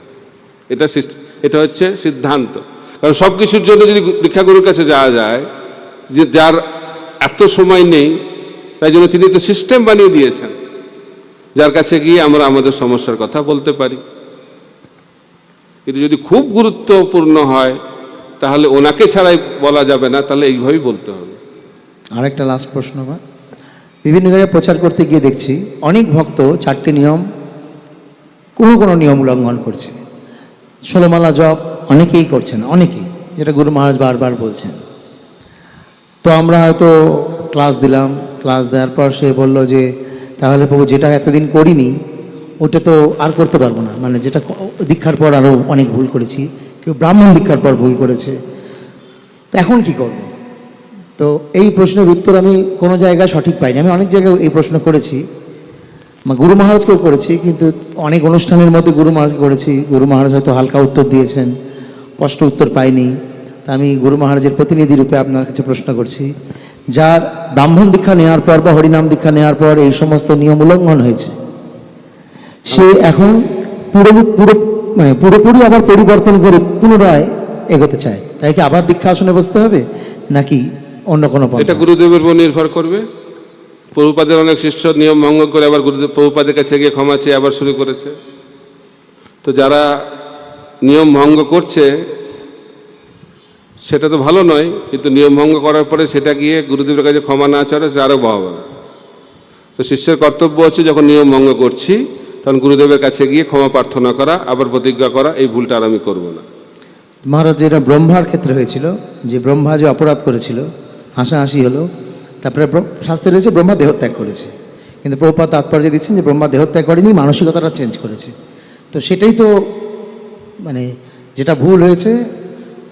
Speaker 1: এটা হচ্ছে সিদ্ধান্ত। কারণ সব কিছুর জন্য যদি দীক্ষা গুরুর কাছে যাওয়া যায়, যে যার এত সময় নেই, তাই জন্য তিনি তো সিস্টেম বানিয়ে দিয়েছেন, যার কাছে গিয়ে আমরা আমাদের সমস্যার কথা বলতে পারি। কিন্তু যদি খুব গুরুত্বপূর্ণ হয় তাহলে ওনাকে ছাড়াই বলা যাবে না, তাহলে এইভাবেই বলতে হবে।
Speaker 2: আরেকটা লাস্ট প্রশ্ন, বিভিন্ন জায়গায় প্রচার করতে গিয়ে দেখছি অনেক ভক্ত 4টে নিয়ম, কোনো নিয়ম উল্লঙ্ঘন করছে। 16 মালা জপ অনেকেই করছেন, অনেকেই, যেটা গুরু মহারাজ বারবার বলছেন। তো আমরা হয়তো ক্লাস দিলাম, ক্লাস দেওয়ার পর সে বলল যে তাহলে প্রভু যেটা এতদিন করিনি ওটা তো আর করতে পারবো না, মানে যেটা দীক্ষার পর আরও অনেক ভুল করেছি, কেউ ব্রাহ্মণ দীক্ষার পর ভুল করেছে, তো এখন কি করব? তো এই প্রশ্নের উত্তর আমি কোনো জায়গায় সঠিক পাইনি। আমি অনেক জায়গায় এই প্রশ্ন করেছি, গুরু মহারাজকেও করেছি, কিন্তু অনেক অনুষ্ঠানের মধ্যে গুরু মহারাজকে করেছি, গুরু মহারাজ হয়তো হালকা উত্তর দিয়েছেন, স্পষ্ট উত্তর পাইনি। তা আমি গুরু মহারাজের প্রতিনিধি রূপে আপনার কাছে প্রশ্ন করছি, যার ব্রাহ্মণ দীক্ষা নেওয়ার পর বা হরিনাম দীক্ষা নেওয়ার পর এই সমস্ত নিয়ম উল্লঙ্ঘন হয়েছে, সে এখন পুরোপুরি আবার পরিবর্তন করে পুনরায় এগোতে চায়, তাই কি আবার দীক্ষা আসনে বসতে হবে নাকি অন্য কোনো পন্থা?
Speaker 1: এটা গুরুদেবের উপর নির্ভর করবে। প্রভুপাদের অনেক শিষ্য নিয়ম ভঙ্গ করে আবার গুরুদেব প্রভুপাদের কাছে গিয়ে ক্ষমা চেয়ে আবার শুরু করেছে। তো যারা নিয়ম ভঙ্গ করছে সেটা তো ভালো নয়, কিন্তু নিয়ম ভঙ্গ করার পরে সেটা গিয়ে গুরুদেবের কাছে ক্ষমা না চাওয়া সে আরও ভালো। তো শিষ্যের কর্তব্য হচ্ছে যখন নিয়ম ভঙ্গ করছি তখন গুরুদেবের কাছে গিয়ে ক্ষমা প্রার্থনা করা, আবার প্রতিজ্ঞা করা, এই ভুলটা আর আমি করবো না।
Speaker 2: মহারাজ, যেটা ব্রহ্মার ক্ষেত্রে হয়েছিল, যে ব্রহ্মা যে অপরাধ করেছিল, হাসাহাসি হলো, তারপরে শাস্তি রয়েছে ব্রহ্মা দেহত্যাগ করেছে, কিন্তু প্রভুপাদ তাৎপর্য দিচ্ছেন যে ব্রহ্মা দেহত্যাগ করেনি, মানসিকতাটা চেঞ্জ করেছে। তো সেটাই তো যেটা ভুল হয়েছে,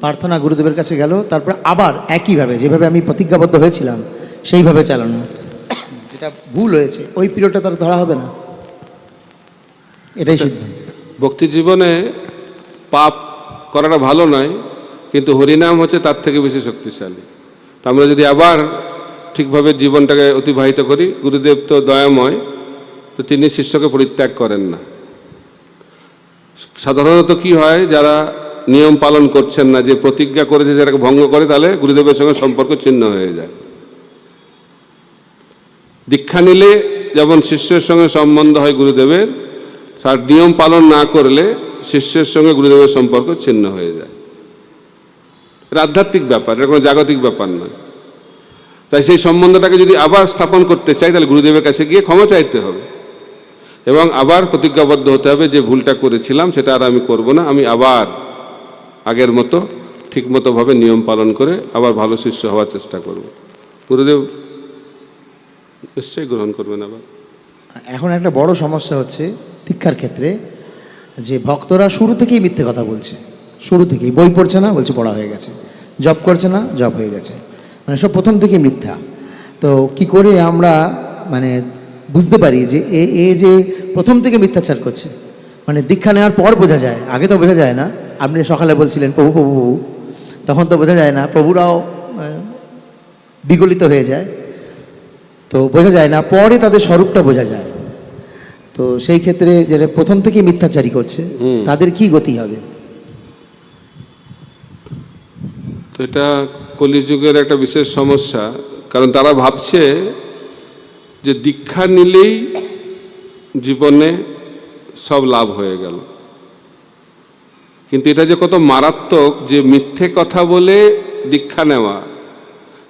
Speaker 2: প্রার্থনা গুরুদেবের কাছে গেল, তারপর আবার একইভাবে যেভাবে আমি প্রতিজ্ঞাবদ্ধ হয়েছিলাম সেইভাবে চালানো। যেটা ভুল হয়েছে ওই পিরিয়ডটা তার ধরা হবে না, এটাই সিদ্ধান্ত।
Speaker 1: ভক্তি জীবনে পাপ করাটা ভালো নয়, কিন্তু হরিনাম হচ্ছে তার থেকে বেশি শক্তিশালী। তো আমরা যদি আবার ঠিকভাবে জীবনটাকে অতিবাহিত করি, গুরুদেব তো দয়াময়, তো তিনি শিষ্যকে পরিত্যাগ করেন না। সাধারণত কি হয়, যারা নিয়ম পালন করছেন না, যে প্রতিজ্ঞা করেছে যারা ভঙ্গ করে, তাহলে গুরুদেবের সঙ্গে সম্পর্ক ছিন্ন হয়ে যায়। দীক্ষা নিলে যেমন শিষ্যের সঙ্গে সম্বন্ধ হয় গুরুদেবের, তার নিয়ম পালন না করলে শিষ্যের সঙ্গে গুরুদেবের সম্পর্ক ছিন্ন হয়ে যায়। এটা আধ্যাত্মিক ব্যাপার, এটা কোনো জাগতিক ব্যাপার নয়। তাই সেই সম্বন্ধটাকে যদি আবার স্থাপন করতে চাই, তাহলে গুরুদেবের কাছে গিয়ে ক্ষমা চাইতে হবে এবং আবার প্রতিজ্ঞাবদ্ধ হতে হবে যে ভুলটা করেছিলাম সেটা আর আমি করব না, আমি আবার আগের মতো ঠিকমতোভাবে নিয়ম পালন করে আবার ভালো শিষ্য হওয়ার চেষ্টা করব। গুরুদেব নিশ্চয়ই গ্রহণ করবেন। আবার
Speaker 2: এখন একটা বড় সমস্যা হচ্ছে দীক্ষার ক্ষেত্রে, যে ভক্তরা শুরু থেকেই মিথ্যে কথা বলছে, শুরু থেকেই বই পড়ছে না, বলছে পড়া হয়ে গেছে, জব করছে না, জব হয়ে গেছে, মানে সব প্রথম থেকেই মিথ্যা। তো কি করে আমরা বুঝতে পারি যে এ যে প্রথম থেকে মিথ্যাচার করছে? দীক্ষা নেওয়ার পর বোঝা যায়, আগে তো বোঝা যায় না। আপনি সকালে বলছিলেন প্রভু প্রভু প্রভু, তখন তো বোঝা যায় না, প্রভুরাও বিগলিত হয়ে যায়, তো বোঝা যায় না, পরে তাদের স্বরূপটা বোঝা যায়। তো সেই ক্ষেত্রে যারা প্রথম থেকে মিথ্যাচারী করছে তাদের কি গতি হবে?
Speaker 1: তো এটা কলিযুগের একটা বিশেষ সমস্যা, কারণ তারা ভাবছে যে দীক্ষা নিলেই জীবনে সব লাভ হয়ে গেল। কিন্তু এটা যে কত মারাত্মক, যে মিথ্যে কথা বলে দীক্ষা নেওয়া,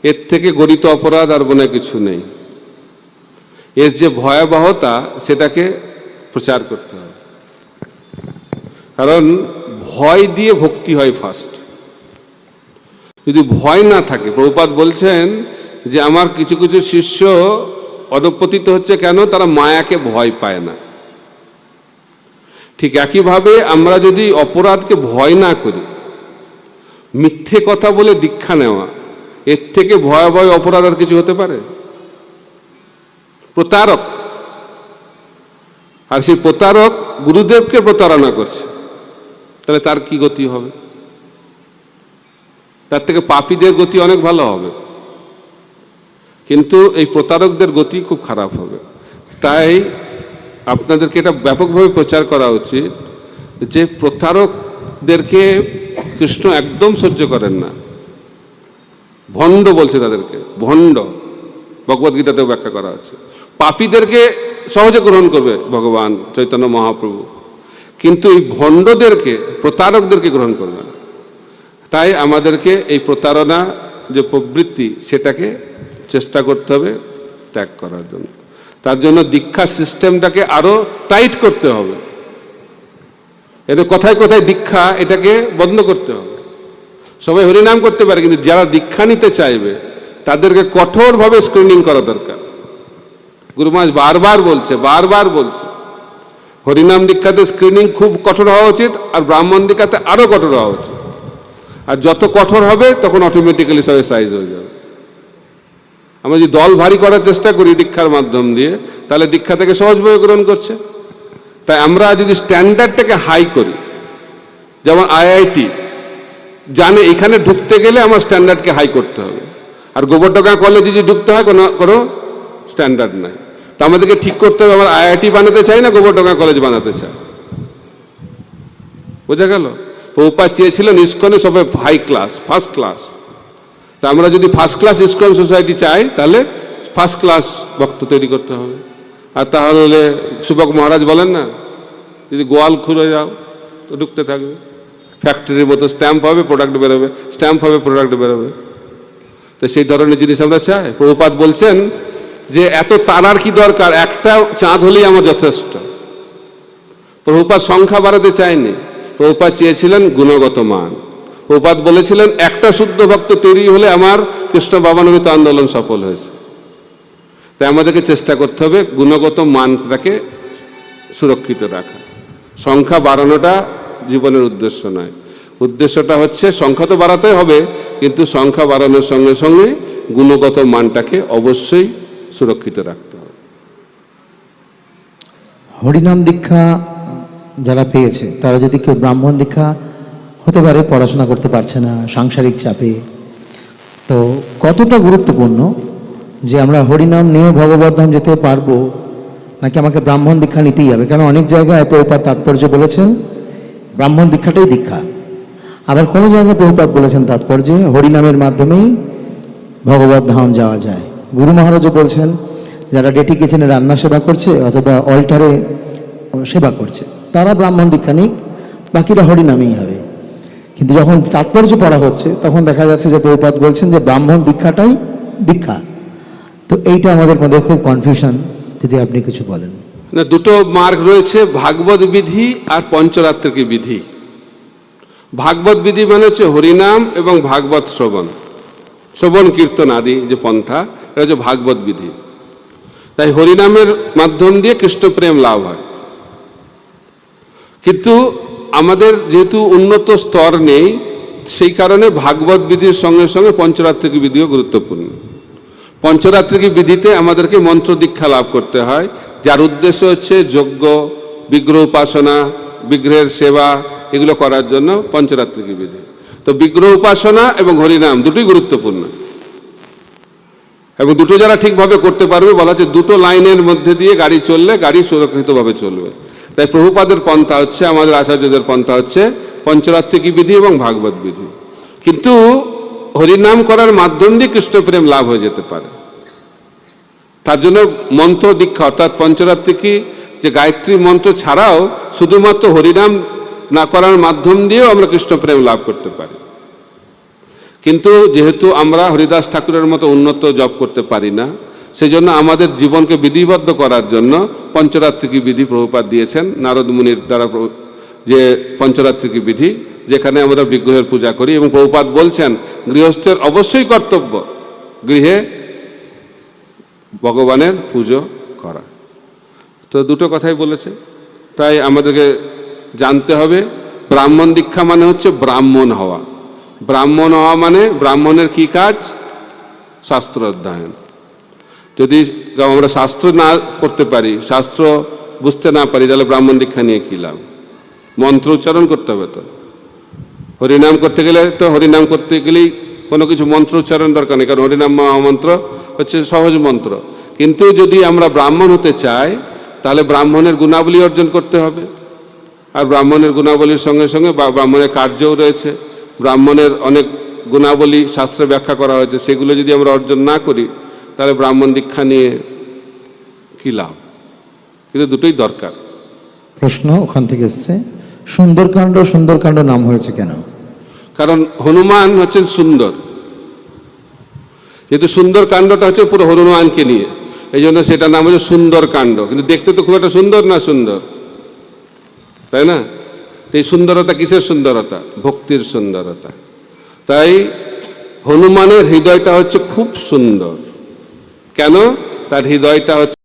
Speaker 1: এর থেকে গরিত অপরাধ আর মনে কিছু নেই। এর যে ভয়াবহতা সেটাকে প্রচার করতে হবে, কারণ ভয় দিয়ে ভক্তি হয় ফার্স্ট। যদি ভয় না থাকে, প্রভুপাদ বলছেন যে আমার কিছু কিছু শিষ্য অধঃপতিত হচ্ছে কেন, তারা মায়াকে ভয় পায় না। ঠিক একইভাবে আমরা যদি অপরাধকে ভয় না করি, মিথ্যে কথা বলে দীক্ষা নেওয়া, এর থেকে ভয়াবহ অপরাধ আর কিছু হতে পারে? প্রতারক, আর সেই প্রতারক গুরুদেবকে প্রতারণা করছে, তাহলে তার কি গতি হবে? তার থেকে পাপীদের গতি অনেক ভালো হবে, কিন্তু এই প্রতারকদের গতি খুব খারাপ হবে। তাই আপনাদেরকে এটা ব্যাপকভাবে প্রচার করা উচিত যে প্রতারকদেরকে কৃষ্ণ একদম সহ্য করেন না। ভণ্ড বলছে তাদেরকে, ভণ্ড, ভগবদ্গীতাতেও ব্যাখ্যা করা হচ্ছে। পাপীদেরকে সহজে গ্রহণ করবে ভগবান চৈতন্য মহাপ্রভু, কিন্তু এই ভণ্ডদেরকে, প্রতারকদেরকে গ্রহণ করবে না। তাই আমাদেরকে এই প্রতারণা যে প্রবৃত্তি, সেটাকে চেষ্টা করতে হবে ত্যাগ করার জন্য। তার জন্য দীক্ষা সিস্টেমটাকে আরো টাইট করতে হবে। এটা কোথায় কোথায় দীক্ষা, এটাকে বন্ধ করতে হবে। সবাই হরিনাম করতে পারে, কিন্তু যারা দীক্ষা নিতে চাইবে তাদেরকে কঠোরভাবে স্ক্রিনিং করা দরকার। গুরু মহারাজ বারবার বলছে হরিনাম দীক্ষাতে স্ক্রিনিং খুব কঠোর হওয়া উচিত, আর ব্রাহ্মণ দীক্ষাতে আরও কঠোর হওয়া উচিত। আর যত কঠোর হবে তখন অটোমেটিক্যালি সবাই সাইজ হয়ে যাবে। আমরা যদি দল ভারী করার চেষ্টা করি দীক্ষার মাধ্যম দিয়ে, তাহলে দীক্ষা থেকে সহজভাবে গ্রহণ করছে। তাই আমরা যদি স্ট্যান্ডার্ডটাকে হাই করি, যেমন আইআইটি জানে এখানে ঢুকতে গেলে আমার স্ট্যান্ডার্ডকে হাই করতে হবে, আর গোবরডোঙ্গা কলেজে যদি ঢুকতে হয় কোনো স্ট্যান্ডার্ড নাই। তো আমাদেরকে ঠিক করতে হবে আমরা আইআইটি বানাতে চাই না গোবরডোঙ্গা কলেজ বানাতে চাই। বোঝা গেল? প্রভুপাদ চেয়েছিলেন ইসকনে সবাই হাই ক্লাস, ফার্স্ট ক্লাস। তা আমরা যদি ফার্স্ট ক্লাস ইসকন সোসাইটি চাই, তাহলে ফার্স্ট ক্লাস ভক্ত তৈরি করতে হবে। আর তাহলে সুবক মহারাজ বলেন না, যদি গোয়াল খুলে যাও তো ঢুকতে থাকবে, ফ্যাক্টরির মতো স্ট্যাম্প হবে প্রোডাক্ট বেরোবে, স্ট্যাম্প হবে প্রোডাক্ট বেরোবে। তো সেই ধরনের জিনিস আমরা চাই। প্রভুপাদ বলছেন যে এত তারার কি দরকার, একটা চাঁদ হলেই আমার যথেষ্ট। প্রভুপাদ সংখ্যা বাড়াতে চায়নি, প্রভুপাদ চেয়েছিলেন গুণগত মান। প্রভুপাদ বলেছিলেন একটা শুদ্ধ ভক্ত তৈরি হলে আমার কৃষ্ণ ভাবান্বিত আন্দোলন সফল হয়েছে। তাই আমাদেরকে চেষ্টা করতে হবে গুণগত মানটাকে সুরক্ষিত রাখা। সংখ্যা বাড়ানোটা জীবনের উদ্দেশ্য নয়, উদ্দেশ্যটা হচ্ছে সংখ্যা তো বাড়াতে হবে, কিন্তু সংখ্যা বাড়ানোর সঙ্গে সঙ্গে গুণগত মানটাকে অবশ্যই সুরক্ষিত রাখতে হবে।
Speaker 2: হরিনাম দীক্ষা যারা পেয়েছে তারা যদি কেউ ব্রাহ্মণ দীক্ষা হতে পারে, পড়াশোনা করতে পারছে না সাংসারিক চাপে, তো কতটা গুরুত্বপূর্ণ যে আমরা হরিনাম নিয়ে ভগবদ্ধাম যেতে পারবো, নাকি আমাকে ব্রাহ্মণ দীক্ষা নিতেই হবে? কারণ অনেক জায়গায় প্রভুপাদ তাৎপর্য বলেছেন ব্রাহ্মণ দীক্ষাটাই দীক্ষা, আবার কোনো জায়গায় প্রভুপাদ বলেছেন তাৎপর্যে হরিনামের মাধ্যমেই ভগবদ্ধাম যাওয়া যায়। গুরু মহারাজও বলছেন যারা ডেটি কিচেনে রান্না সেবা করছে অথবা অল্টারে সেবা করছে তারা ব্রাহ্মণ দীক্ষা নিক, বাকিরা হরিনামেই হবে। কিন্তু যখন তাৎপর্য পড়া হচ্ছে তখন দেখা যাচ্ছে যে প্রভুপাদ বলছেন যে ব্রাহ্মণ দীক্ষাটাই দীক্ষা। তো এইটা আমাদের মধ্যে খুব কনফিউশন, যদি আপনি কিছু বলেন।
Speaker 1: না, দুটো মার্গ রয়েছে, ভাগবত বিধি আর পঞ্চরাত্রিকী বিধি। ভাগবত বিধি মানে হচ্ছে হরিনাম এবং ভাগবত শ্রবণ কীর্তন আদি যে পন্থা, এটা হচ্ছে ভাগবত বিধি। তাই হরিনামের মাধ্যম দিয়ে কৃষ্ণপ্রেম লাভ হয়। কিন্তু আমাদের যেহেতু উন্নত স্তর নেই, সেই কারণে ভাগবত বিধির সঙ্গে সঙ্গে পঞ্চরাত্রিকী বিধিও গুরুত্বপূর্ণ। পঞ্চরাত্রিকী বিধিতে আমাদেরকে মন্ত্র দীক্ষা লাভ করতে হয়, যার উদ্দেশ্য হচ্ছে যজ্ঞ, বিগ্রহ উপাসনা, বিগ্রহের সেবা, এগুলো করার জন্য পঞ্চরাত্রিকী বিধি। তো বিগ্রহ উপাসনা এবং হরিনাম দুটোই গুরুত্বপূর্ণ, এবং দুটো যারা ঠিকভাবে করতে পারবে, বলা হচ্ছে দুটো লাইনের মধ্যে দিয়ে গাড়ি চললে গাড়ি সুরক্ষিতভাবে চলবে। তাই প্রভুপাদের পন্থা হচ্ছে, আমাদের আচার্যদের পন্থা হচ্ছে পঞ্চরাত্রিকী বিধি এবং ভাগবত বিধি। কিন্তু হরিনাম করার মাধ্যম দিয়ে কৃষ্ণপ্রেম লাভ হয়ে যেতে পারে। তার জন্য মন্ত্র দীক্ষা অর্থাৎ পঞ্চরাত্রিকী যে গায়ত্রী মন্ত্র ছাড়াও শুধুমাত্র হরিনাম না করার মাধ্যম দিয়েও আমরা কৃষ্ণপ্রেম লাভ করতে পারি। কিন্তু যেহেতু আমরা হরিদাস ঠাকুরের মতো উন্নত জপ করতে পারি না, সেই জন্য আমাদের জীবনকে বিধিবদ্ধ করার জন্য পঞ্চরাত্রিকী বিধি প্রভুপাদ দিয়েছেন নারদ মুনির দ্বারা, যে পঞ্চরাত্রিকী বিধি, যেখানে আমরা বিগ্রহের পূজা করি। এবং প্রভুপাদ বলছেন গৃহস্থের অবশ্যই কর্তব্য গৃহে ভগবানের পুজো করা। তো দুটো কথাই বলেছে। তাই আমাদেরকে জানতে হবে ব্রাহ্মণ দীক্ষা মানে হচ্ছে ব্রাহ্মণ হওয়া। ব্রাহ্মণ হওয়া মানে ব্রাহ্মণের কি কাজ? শাস্ত্র অধ্যয়ন। যদি আমরা শাস্ত্র না করতে পারি, শাস্ত্র বুঝতে না পারি, তাহলে ব্রাহ্মণ দীক্ষা নিয়ে কী লাভ? মন্ত্র উচ্চারণ করতে হবে। তো হরিনাম করতে গেলে তো হরিনাম করতে গেলেই কোনো কিছু মন্ত্র উচ্চারণ দরকার নেই, কারণ হরিনাম মহামন্ত্র হচ্ছে সহজ মন্ত্র। কিন্তু যদি আমরা ব্রাহ্মণ হতে চাই, তাহলে ব্রাহ্মণের গুণাবলী অর্জন করতে হবে। আর ব্রাহ্মণের গুণাবলীর সঙ্গে সঙ্গে ব্রাহ্মণের কার্যও রয়েছে। ব্রাহ্মণের অনেক গুণাবলী শাস্ত্রে ব্যাখ্যা করা হয়েছে, সেগুলো যদি আমরা অর্জন না করি, তাহলে ব্রাহ্মণ দীক্ষা নিয়ে কী লাভ? কিন্তু দুটোই দরকার।
Speaker 2: প্রশ্ন ওখান থেকে এসছে, সুন্দরকাণ্ড নাম হয়েছে কেন?
Speaker 1: কারণ হনুমান হচ্ছেন সুন্দর, যেহেতু সুন্দরকাণ্ডটা হচ্ছে পুরো হনুমানকে নিয়ে, এই জন্য সেটা নাম হচ্ছে সুন্দরকাণ্ড। কিন্তু দেখতে তো খুব একটা সুন্দর না, সুন্দর, তাই না? এই সুন্দরতা কিসের সুন্দরতা? ভক্তির সুন্দরতা। তাই হনুমানের হৃদয়টা হচ্ছে খুব সুন্দর। কেন? তার হৃদয়টা হচ্ছে